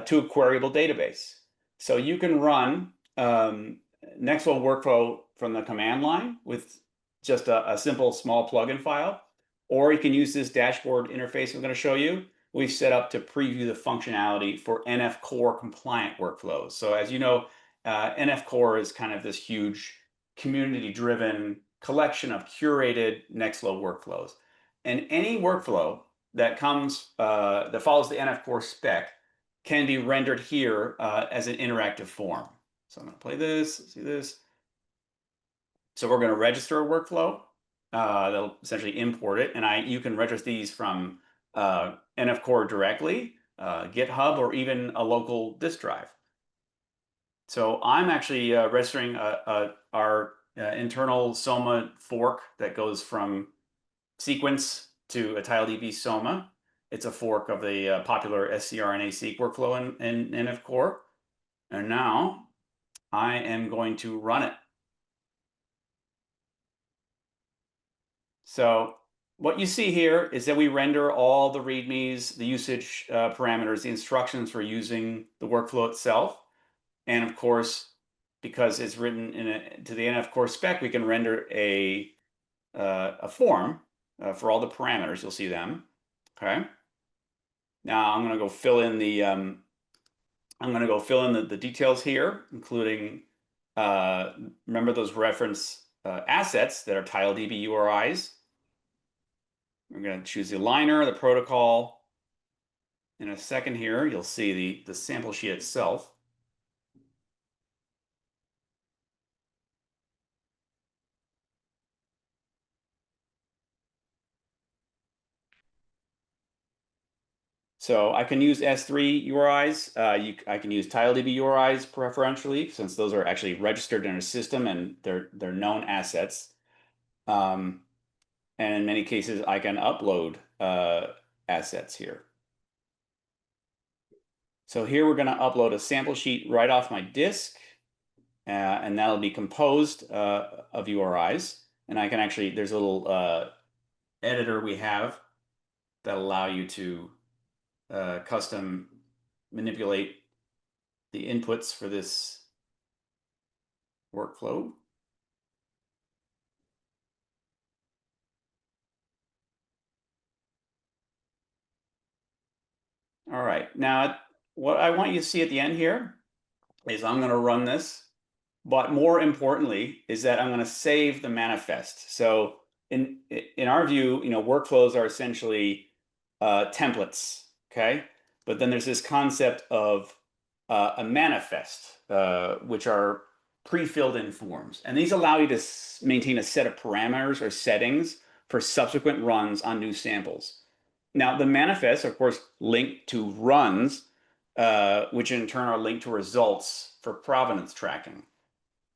to a queryable database. So you can run Nextflow workflow from the command line with just a simple small plugin file, or you can use this dashboard interface I'm going to show you. We've set up to preview the functionality for NF Core compliant workflows. So as you know, NF Core is kind of this huge community-driven collection of curated Nextflow workflows. And any workflow that comes that follows the NF Core spec can be rendered here as an interactive form. So I'm going to play this, see this. So we're going to register a workflow. They'll essentially import it, and you can register these from NF Core directly, GitHub, or even a local disk drive. So I'm actually registering our internal Soma fork that goes from sequence to a TileDB Soma. It's a fork of the popular scRNA-seq workflow in NF Core. And now I am going to run it. So what you see here is that we render all the readmes, the usage parameters, the instructions for using the workflow itself. And of course, because it's written to the NF Core spec, we can render a form for all the parameters. You'll see them. Okay. Now I'm going to go fill in the details here, including remember those reference assets that are TileDB URIs. We're going to choose the aligner, the protocol. In a second here, you'll see the sample sheet itself. So I can use S3 URIs. I can use TileDB URIs preferentially, since those are actually registered in a system and they're known assets. And in many cases, I can upload assets here. So here we're going to upload a sample sheet right off my disk, and that'll be composed of URIs. And I can actually, there's a little editor we have that allow you to custom manipulate the inputs for this workflow. All right, now what I want you to see at the end here is I'm going to run this, but more importantly is that I'm going to save the manifest. So in our view, workflows are essentially templates, okay? But then there's this concept of a manifest, which are pre-filled in forms. And these allow you to maintain a set of parameters or settings for subsequent runs on new samples. Now, the manifests, of course, link to runs, which in turn are linked to results for provenance tracking.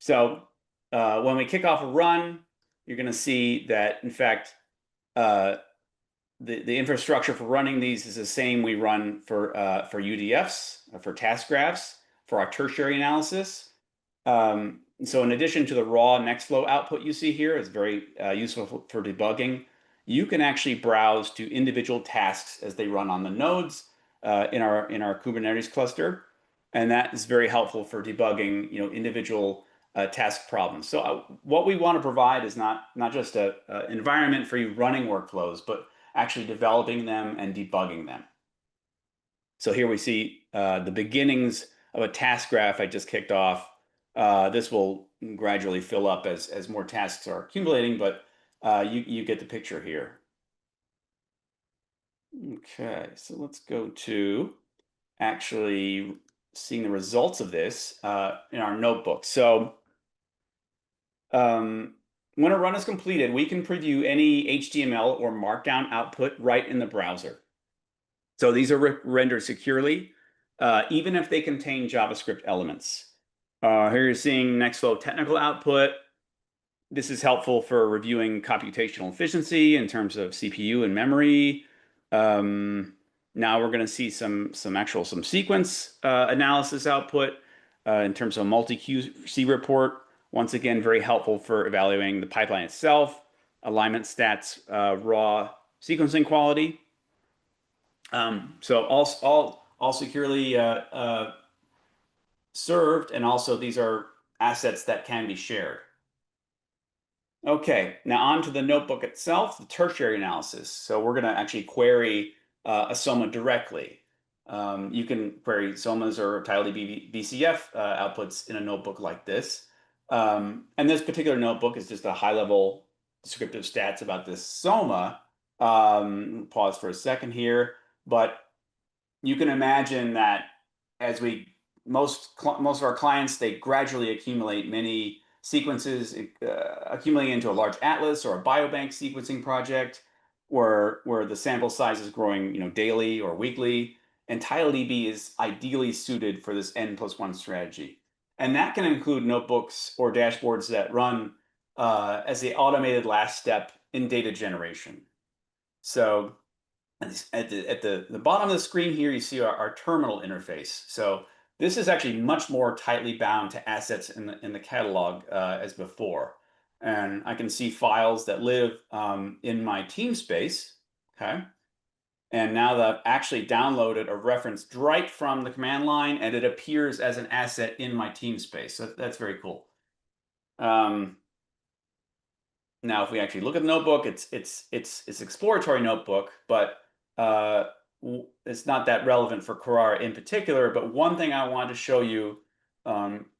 So when we kick off a run, you're going to see that, in fact, the infrastructure for running these is the same we run for UDFs, for task graphs, for our tertiary analysis. So in addition to the raw Nextflow output you see here, it's very useful for debugging. You can actually browse to individual tasks as they run on the nodes in our Kubernetes cluster, and that is very helpful for debugging individual task problems. So what we want to provide is not just an environment for you running workflows, but actually developing them and debugging them. So here we see the beginnings of a task graph I just kicked off. This will gradually fill up as more tasks are accumulating, but you get the picture here. Okay, so let's go to actually seeing the results of this in our notebook. So when a run is completed, we can preview any HTML or Markdown output right in the browser. So these are rendered securely, even if they contain JavaScript elements. Here you're seeing Nextflow technical output. This is helpful for reviewing computational efficiency in terms of CPU and memory. Now we're going to see some sequence analysis output in terms of multi-QC report. Once again, very helpful for evaluating the pipeline itself, alignment stats, raw sequencing quality. So all securely served, and also these are assets that can be shared. Okay, now on to the notebook itself, the tertiary analysis. So we're going to actually query a Soma directly. You can query Somas or TileDB VCF outputs in a notebook like this. And this particular notebook is just a high-level descriptive stats about this Soma. Pause for a second here, but you can imagine that as most of our clients, they gradually accumulate many sequences, accumulating into a large atlas or a biobank sequencing project, where the sample size is growing, daily or weekly. And TileDB is ideally suited for this N+1 strategy. And that can include notebooks or dashboards that run as the automated last step in data generation. So at the bottom of the screen here, you see our terminal interface. So this is actually much more tightly bound to assets in the catalog as before. And I can see files that live in my team space. Okay. And now that I've actually downloaded a reference right from the command line, and it appears as an asset in my team space. So that's very cool. Now, if we actually look at the notebook, it's exploratory notebook, but it's not that relevant for Carrara in particular. But one thing I wanted to show you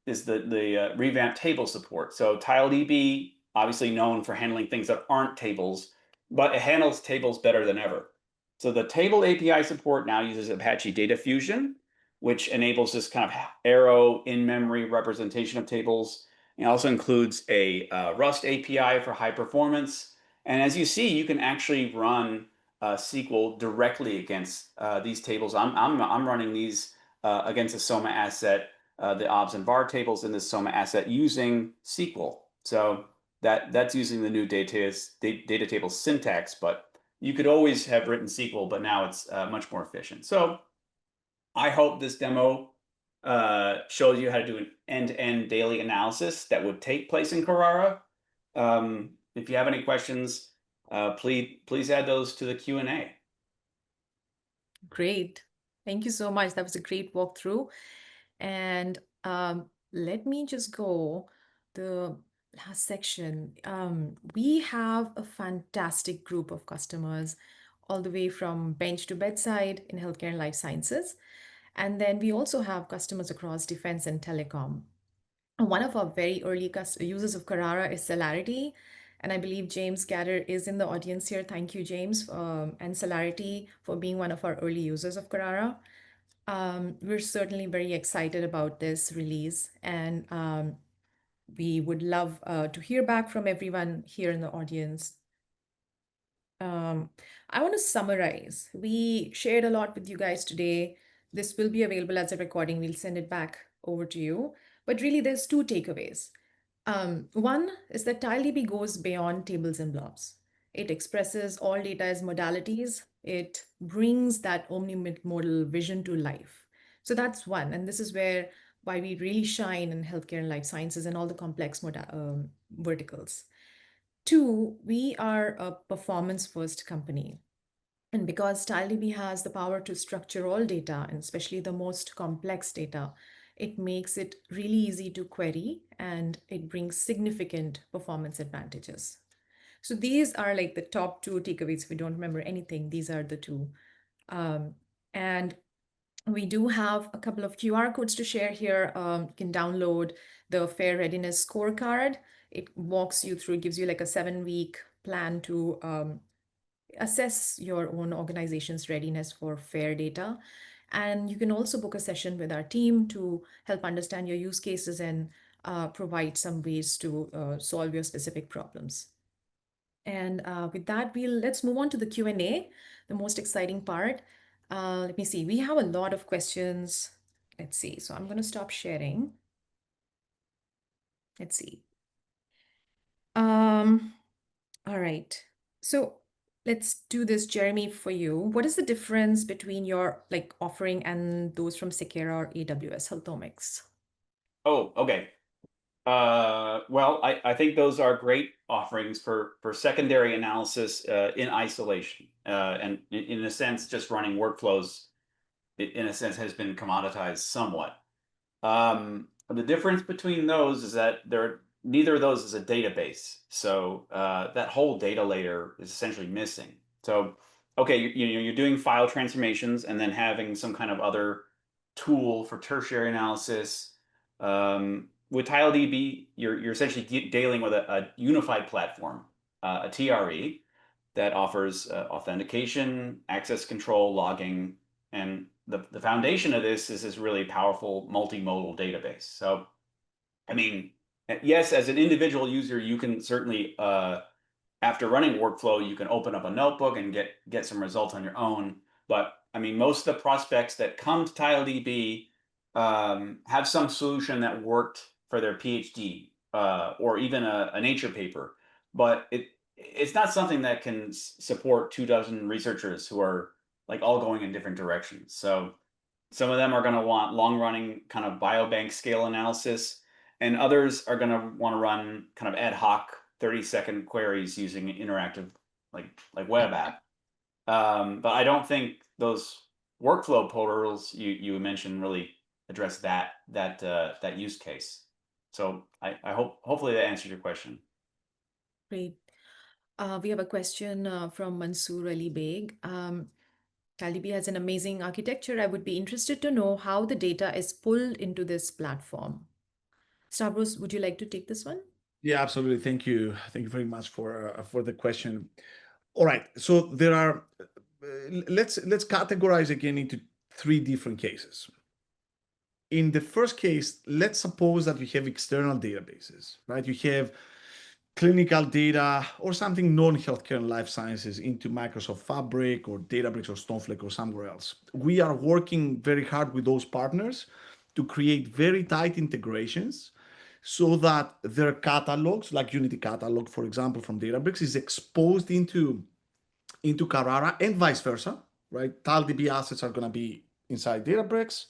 is the revamped table support. So TileDB, obviously known for handling things that aren't tables, but it handles tables better than ever. So the table API support now uses Apache Data Fusion, which enables this kind of arrow in-memory representation of tables. It also includes a Rust API for high performance. And as you see, you can actually run SQL directly against these tables. I'm running these against a SOMA asset, the obs and var tables in this SOMA asset using SQL. So that's using the new data table syntax, but you could always have written SQL, but now it's much more efficient. So I hope this demo shows you how to do an end-to-end daily analysis that would take place in Carrara. If you have any questions, please add those to the Q&A. Great. Thank you so much. That was a great walkthrough. And let me just go the last section. We have a fantastic group of customers all the way from bench to bedside in healthcare and life sciences. And then we also have customers across defense and telecom. One of our very early users of Carrara is Celerity. And I believe James Gatter is in the audience here. Thank you, James, and Celerity for being one of our early users of Carrara. We're certainly very excited about this release, and we would love to hear back from everyone here in the audience. I want to summarize. We shared a lot with you guys today. This will be available as a recording. We'll send it back over to you. But really, there's two takeaways. One is that TileDB goes beyond tables and blobs. It expresses all data as modalities. It brings that omnimodal vision to life. So that's one. And this is why we really shine in healthcare and life sciences and all the complex verticals. Two, we are a performance-first company. And because TileDB has the power to structure all data, and especially the most complex data, it makes it really easy to query, and it brings significant performance advantages. So these are like the top two takeaways. If you don't remember anything, these are the two. And we do have a couple of QR codes to share here. You can download the Fair Readiness Scorecard. It walks you through, gives you like a 7-week plan to assess your own organization's readiness for FAIR data. And you can also book a session with our team to help understand your use cases and provide some ways to solve your specific problems. And with that, let's move on to the Q&A, the most exciting part. Let me see. We have a lot of questions. Let's see. So I'm going to stop sharing. Let's see. All right. So let's do this, Jeremy, for you. What is the difference between your offering and those from Sequera or AWS Healthomics? Oh, okay. Well, I think those are great offerings for secondary analysis in isolation. And in a sense, just running workflows, in a sense, has been commoditized somewhat. The difference between those is that neither of those is a database. So that whole data layer is essentially missing. So, okay, you're doing file transformations and then having some kind of other tool for tertiary analysis. With TileDB, you're essentially dealing with a unified platform, a TRE, that offers authentication, access control, logging, and the foundation of this is this really powerful multimodal database. So, I mean, yes, as an individual user, you can certainly, after running workflow, you can open up a notebook and get some results on your own. But I mean, most of the prospects that come to TileDB have some solution that worked for their PhD or even a Nature paper, but it's not something that can support 24 researchers who are like all going in different directions. So some of them are going to want long running kind of biobank scale analysis, and others are going to want to run kind of ad hoc 30-second queries using an interactive like web app. But I don't think those workflow portals you mentioned really address that use case. So I hopefully that answers your question. Great. We have a question from Mansoor Ali Beg. TileDB has an amazing architecture. I would be interested to know how the data is pulled into this platform. Stavros, would you like to take this one? Yeah, absolutely. Thank you. Thank you very much for the question. All right. So there are. Let's categorize again into three different cases. In the first case, let's suppose that you have external databases, right? You have clinical data or something non-healthcare and life sciences into Microsoft Fabric or Databricks or Snowflake or somewhere else. We are working very hard with those partners to create very tight integrations so that their catalogs, like Unity Catalog, for example, from Databricks, is exposed into Carrara and vice versa, right? TileDB assets are going to be inside Databricks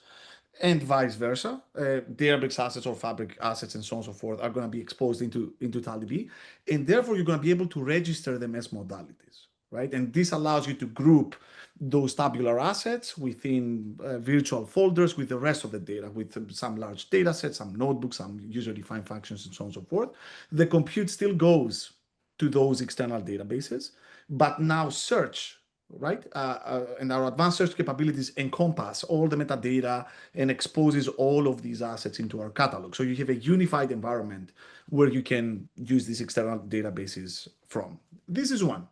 and vice versa. Databricks assets or Fabric assets and so on and so forth are going to be exposed into TileDB. And therefore, you're going to be able to register them as modalities, right? And this allows you to group those tabular assets within virtual folders with the rest of the data, with some large data sets, some notebooks, some user-defined functions, and so on and so forth. The compute still goes to those external databases, but now search, right? And our advanced search capabilities encompass all the metadata and exposes all of these assets into our catalog. So you have a unified environment where you can use these external databases from. This is one.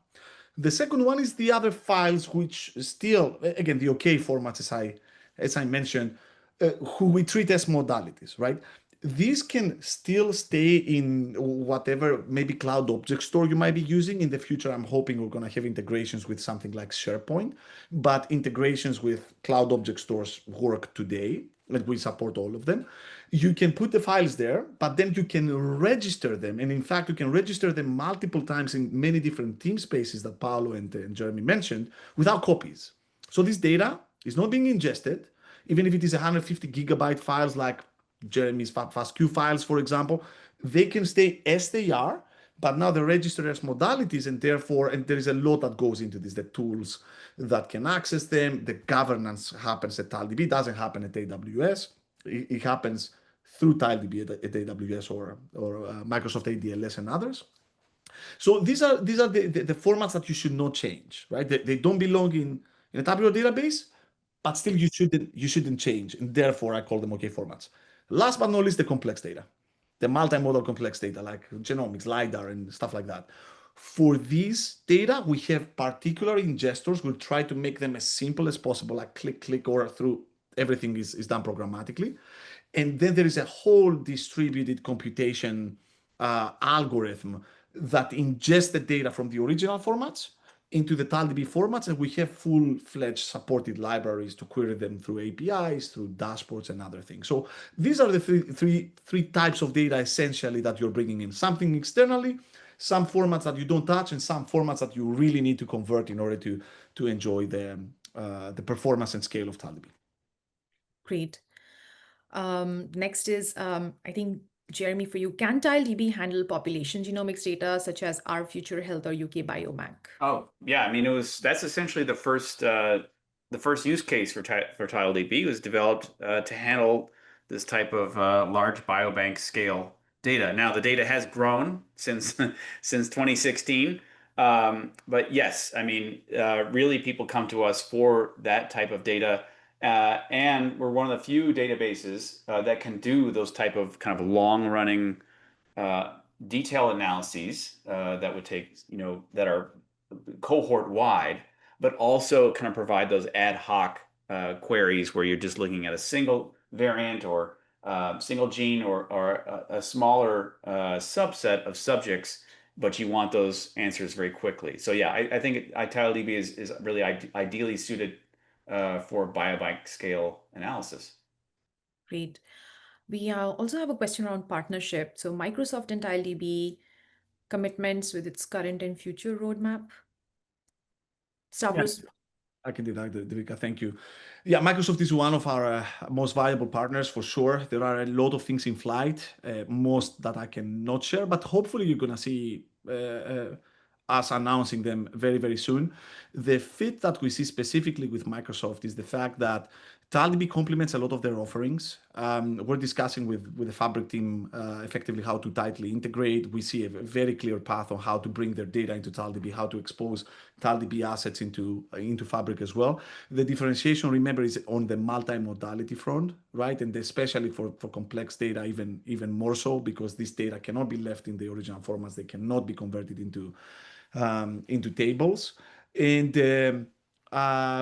The second one is the other files, which still, again, the OK formats, as I mentioned, who we treat as modalities, right? These can still stay in whatever maybe cloud object store you might be using. In the future, I'm hoping we're going to have integrations with something like SharePoint, but integrations with cloud object stores work today. Like we support all of them. You can put the files there, but then you can register them. And in fact, you can register them multiple times in many different team spaces that Paolo and Jeremy mentioned without copies. So this data is not being ingested, even if it is 150 gigabyte files like Jeremy's FastQ files, for example, they can stay as they are, but now they're registered as modalities, and therefore, and there is a lot that goes into this, the tools that can access them, the governance happens at TileDB, doesn't happen at AWS. It happens through TileDB at AWS or Microsoft ADLS and others. So these are the formats that you should not change, right? They don't belong in a tabular database, but still you shouldn't change, and therefore I call them OK formats. Last but not least, the complex data, the multimodal complex data like genomics, LiDAR, and stuff like that. For these data, we have particular ingestors. We'll try to make them as simple as possible, like click, or through everything is done programmatically. And then there is a whole distributed computation algorithm that ingests the data from the original formats into the TileDB formats, and we have full-fledged supported libraries to query them through APIs, through dashboards, and other things. So these are the three types of data essentially that you're bringing in: something externally, some formats that you don't touch, and some formats that you really need to convert in order to enjoy the performance and scale of TileDB. Great. Next is, I think, Jeremy, for you, can TileDB handle population genomics data such as Our Future Health or UK Biobank? Oh, yeah. I mean, that's essentially the first use case for TileDB was developed to handle this type of large biobank scale data. Now, the data has grown since 2016. But yes, I mean, really people come to us for that type of data. And we're one of the few databases that can do those type of kind of long running detailed analyses that would take, that are cohort wide, but also kind of provide those ad hoc queries where you're just looking at a single variant or single gene or a smaller subset of subjects, but you want those answers very quickly. So yeah, I think TileDB is really ideally suited for biobank scale analysis. Great. We also have a question around partnership. So Microsoft and TileDB commitments with its current and future roadmap. Yeah, Stavros, I can do that, Devika. Thank you. Yeah, Microsoft is one of our most valuable partners for sure. There are a lot of things in flight, most that I cannot share, but hopefully you're gonna see us announcing them very, very soon. The fit that we see specifically with Microsoft is the fact that TileDB complements a lot of their offerings. We're discussing with the Fabric team effectively how to tightly integrate. We see a very clear path on how to bring their data into TileDB, how to expose TileDB assets into Fabric as well. The differentiation, remember, is on the multimodality front, right? And especially for complex data, even more so, because this data cannot be left in the original formats. They cannot be converted into tables. And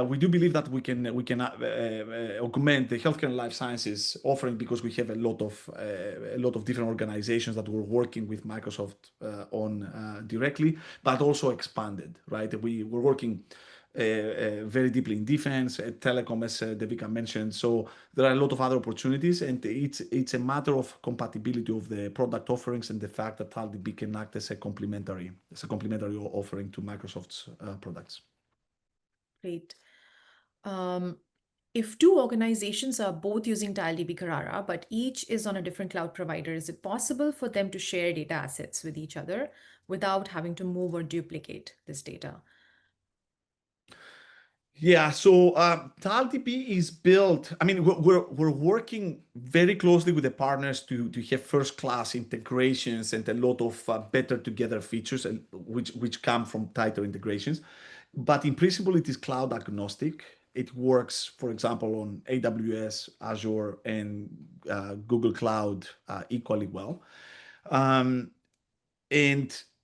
we do believe that we can augment the healthcare and life sciences offering because we have a lot of different organizations that we're working with Microsoft on directly, but also expanded, right? We're working very deeply in defense, telecom, as Devika mentioned. So there are a lot of other opportunities, and it's a matter of compatibility of the product offerings and the fact that TileDB can act as a complementary offering to Microsoft's products. great. If two organizations are both using TileDB Carrara, but each is on a different cloud provider, is it possible for them to share data assets with each other without having to move or duplicate this data? Yeah, so TileDB is built. I mean, we're working very closely with the partners to have first-class integrations and a lot of better together features, and which come from tighter integrations. But in principle, it is cloud agnostic. It works, for example, on AWS, Azure, and Google Cloud equally well. And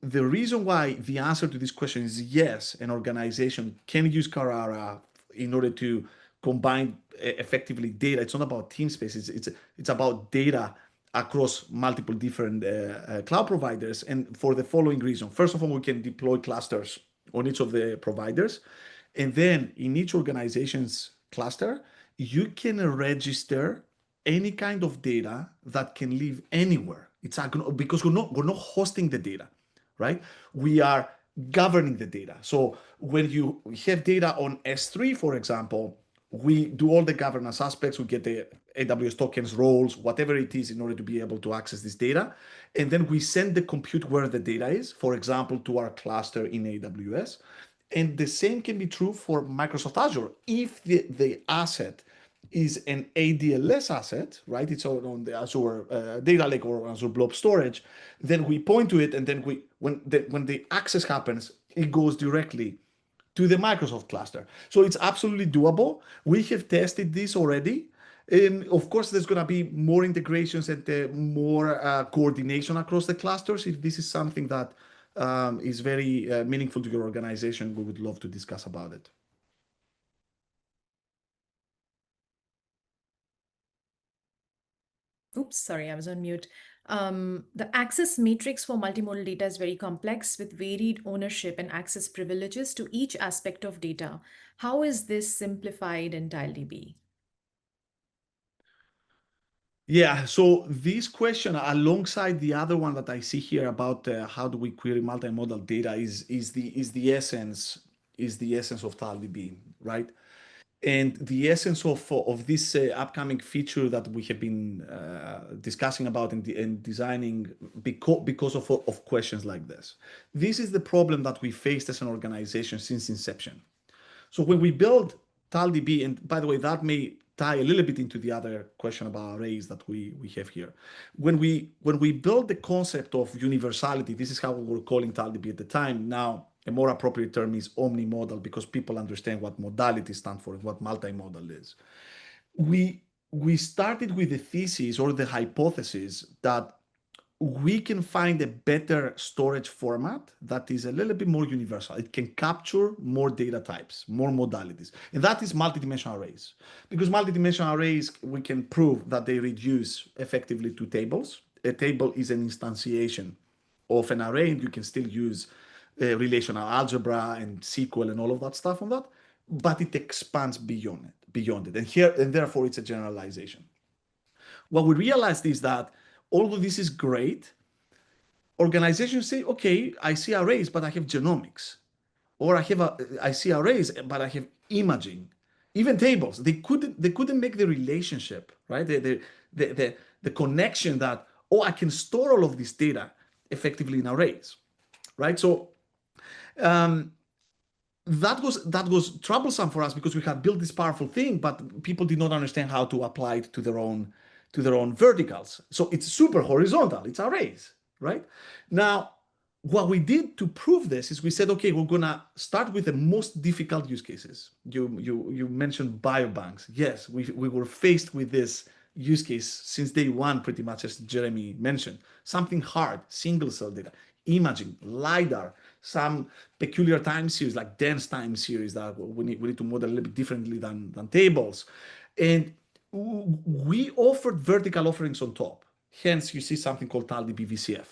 the reason why the answer to this question is yes, an organization can use Carrara in order to combine effectively data. It's not about team space. It's about data across multiple different cloud providers. And for the following reason, first of all, we can deploy clusters on each of the providers. And then in each organization's cluster, you can register any kind of data that can live anywhere. It's because we're not hosting the data, right? We are governing the data. So when you have data on S3, for example, we do all the governance aspects. We get the AWS tokens, roles, whatever it is, in order to be able to access this data. And then we send the compute where the data is, for example, to our cluster in AWS. And the same can be true for Microsoft Azure. If the asset is an ADLS asset, right? It's on the Azure Data Lake or Azure Blob Storage. Then we point to it, and then when the access happens, it goes directly to the Microsoft cluster. So it's absolutely doable. We have tested this already. And of course, there's going to be more integrations and more coordination across the clusters. If this is something that is very meaningful to your organization, we would love to discuss about it. Oops, sorry, I was on mute. The access matrix for multimodal data is very complex with varied ownership and access privileges to each aspect of data. How is this simplified in TileDB? Yeah, so this question, alongside the other one that I see here about how do we query multimodal data, is the essence of TileDB, right? And the essence of this upcoming feature that we have been discussing about and designing because of questions like this. This is the problem that we faced as an organization since inception. So when we build TileDB, and by the way, that may tie a little bit into the other question about arrays that we have here. When we build the concept of universality, this is how we were calling TileDB at the time. Now, a more appropriate term is omnimodal because people understand what modality stands for and what multimodal is. We started with the thesis or the hypothesis that we can find a better storage format that is a little bit more universal. It can capture more data types, more modalities, and that is multidimensional arrays. Because multidimensional arrays, we can prove that they reduce effectively to tables. A table is an instantiation of an array, and you can still use relational algebra and SQL and all of that stuff on that, but it expands beyond it, and therefore it's a generalization. What we realized is that although this is great, organizations say, okay, I see arrays, but I have genomics. Or I see arrays, but I have imaging. Even tables, they couldn't make the relationship, right? The connection that, oh, I can store all of this data effectively in arrays, right? So that was troublesome for us because we had built this powerful thing, but people did not understand how to apply it to their own verticals. So it's super horizontal. It's arrays, right? Now, what we did to prove this is we said, okay, we're gonna start with the most difficult use cases. You mentioned biobanks. Yes, we were faced with this use case since day one, pretty much, as Jeremy mentioned. Something hard, single cell data, imaging, LiDAR, some peculiar time series like dense time series that we need to model a little bit differently than tables. And we offered vertical offerings on top. Hence, you see something called TileDB VCF,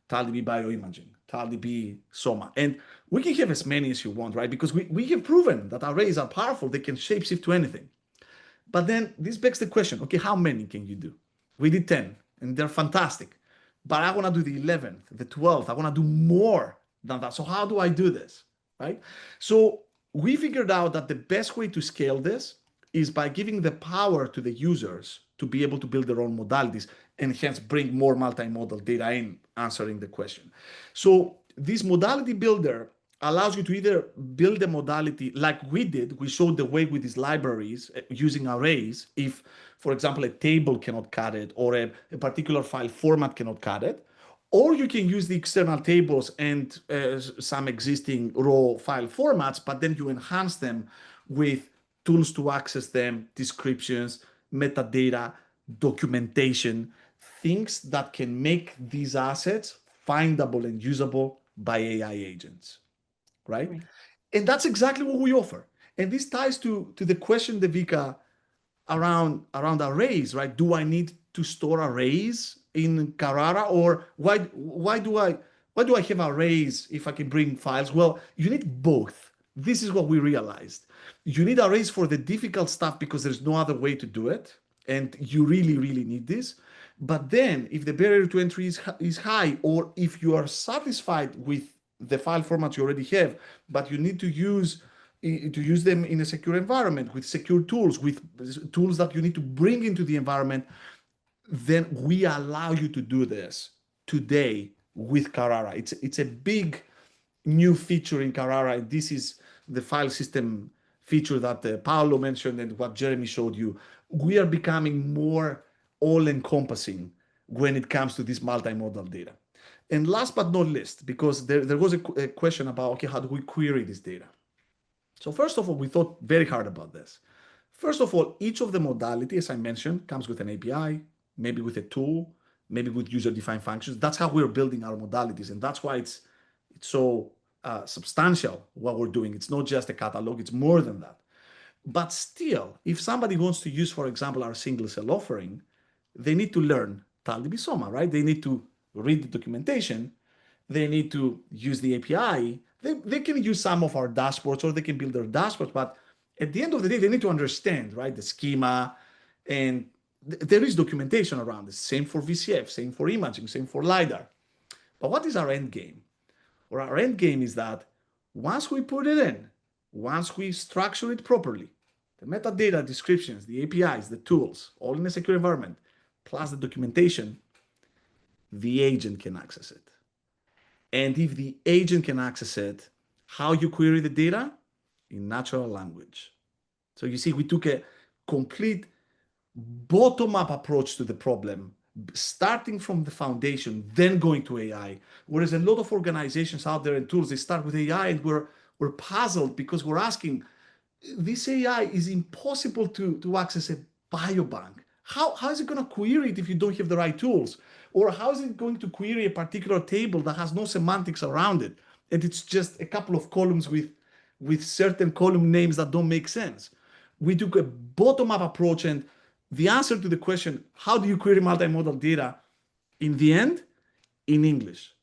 TileDB bioimaging, TileDB Soma. And we can have as many as you want, right? Because we have proven that arrays are powerful. They can shapeshift to anything. But then this begs the question, okay, how many can you do? We did 10, and they're fantastic. But I want to do the 11th, the 12th. I want to do more than that. So how do I do this, right? So we figured out that the best way to scale this is by giving the power to the users to be able to build their own modalities and hence bring more multimodal data in, answering the question. So this modality builder allows you to either build a modality like we did. We showed the way with these libraries using arrays. If, for example, a table cannot cut it or a particular file format cannot cut it, or you can use the external tables and some existing raw file formats, but then you enhance them with tools to access them, descriptions, metadata, documentation, things that can make these assets findable and usable by AI agents, right? And that's exactly what we offer. And this ties to the question, Devika, around arrays, right? Do I need to store arrays in Carrara, or why do I have arrays if I can bring files? Well, you need both. This is what we realized. You need arrays for the difficult stuff because there's no other way to do it, and you really, really need this. But then, if the barrier to entry is high, or if you are satisfied with the file formats you already have, but you need to use them in a secure environment with secure tools, with tools that you need to bring into the environment, then we allow you to do this today with Carrara. It's a big new feature in Carrara. This is the file system feature that Paolo mentioned and what Jeremy showed you. We are becoming more all-encompassing when it comes to this multimodal data. And last but not least, because there was a question about, okay, how do we query this data? So first of all, we thought very hard about this. First of all, each of the modality, as I mentioned, comes with an API, maybe with a tool, maybe with user-defined functions. That's how we're building our modalities, and that's why it's so substantial what we're doing. It's not just a catalog, it's more than that. But still, if somebody wants to use, for example, our single cell offering, they need to learn TileDB Soma, right? They need to read the documentation, they need to use the API, they can use some of our dashboards or they can build their dashboards, but at the end of the day, they need to understand, right, the schema, and there is documentation around this. Same for VCF, same for imaging, same for LiDAR. But what is our end game? Well, our end game is that once we put it in, once we structure it properly, the metadata, descriptions, the APIs, the tools, all in a secure environment, plus the documentation, the agent can access it. And if the agent can access it, how you query the data? In natural language. So you see, we took a complete bottom-up approach to the problem, starting from the foundation, then going to AI. Whereas a lot of organizations out there and tools, they start with AI and we're puzzled because we're asking, this AI is impossible to access a biobank. how is it going to query it if you don't have the right tools? Or how is it going to query a particular table that has no semantics around it? And it's just a couple of columns with certain column names that don't make sense. We took a bottom-up approach, and the answer to the question, how do you query multimodal data, in the end, in English.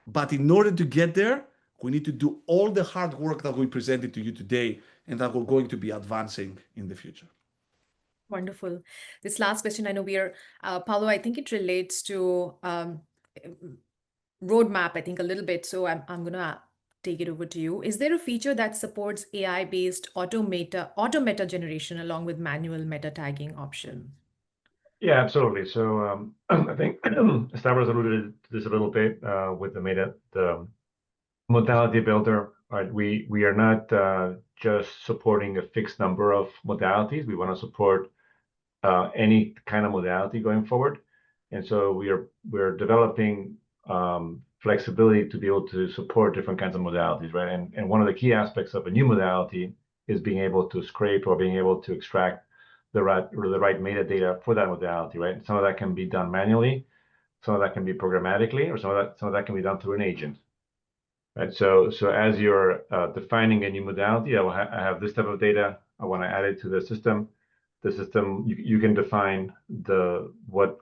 But in order to get there, we need to do all the hard work that we presented to you today and that we're going to be advancing in the future. Wonderful. This last question, I know we are, Paolo, I think it relates to roadmap, I think a little bit. So I'm going to take it over to you. Is there a feature that supports AI-based auto meta generation along with manual meta tagging option? Yeah, absolutely. So I think Stavros alluded to this a little bit with the modality builder. Right? We are not just supporting a fixed number of modalities. We want to support any kind of modality going forward. And so we're developing flexibility to be able to support different kinds of modalities, right? And one of the key aspects of a new modality is being able to scrape or being able to extract the right metadata for that modality, right? And some of that can be done manually, some of that can be programmatically, or some of that can be done through an agent. Right. So as you're defining a new modality, I have this type of data. I want to add it to the system. The system, you can define what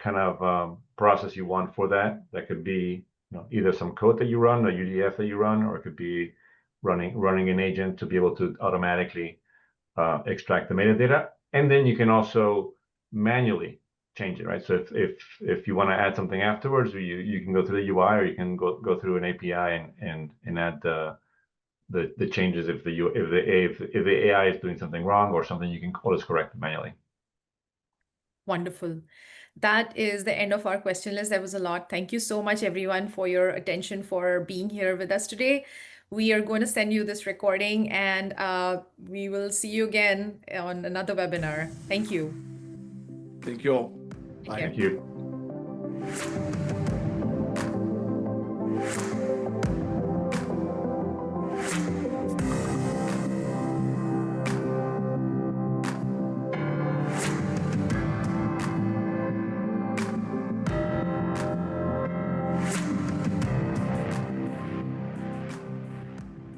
kind of process you want for that. That could be either some code that you run, a UDF that you run, or it could be running an agent to be able to automatically extract the metadata. And then you can also manually change it, right? So if you want to add something afterwards, you can go through the UI, or you can go through an API and add the changes if the AI is doing something wrong or something, you can always correct it manually. Wonderful. That is the end of our question list. There was a lot. Thank you so much, everyone, for your attention, for being here with us today. We are going to send you this recording, and we will see you again on another webinar. Thank you. Thank you all. Take Bye. care. Thank you.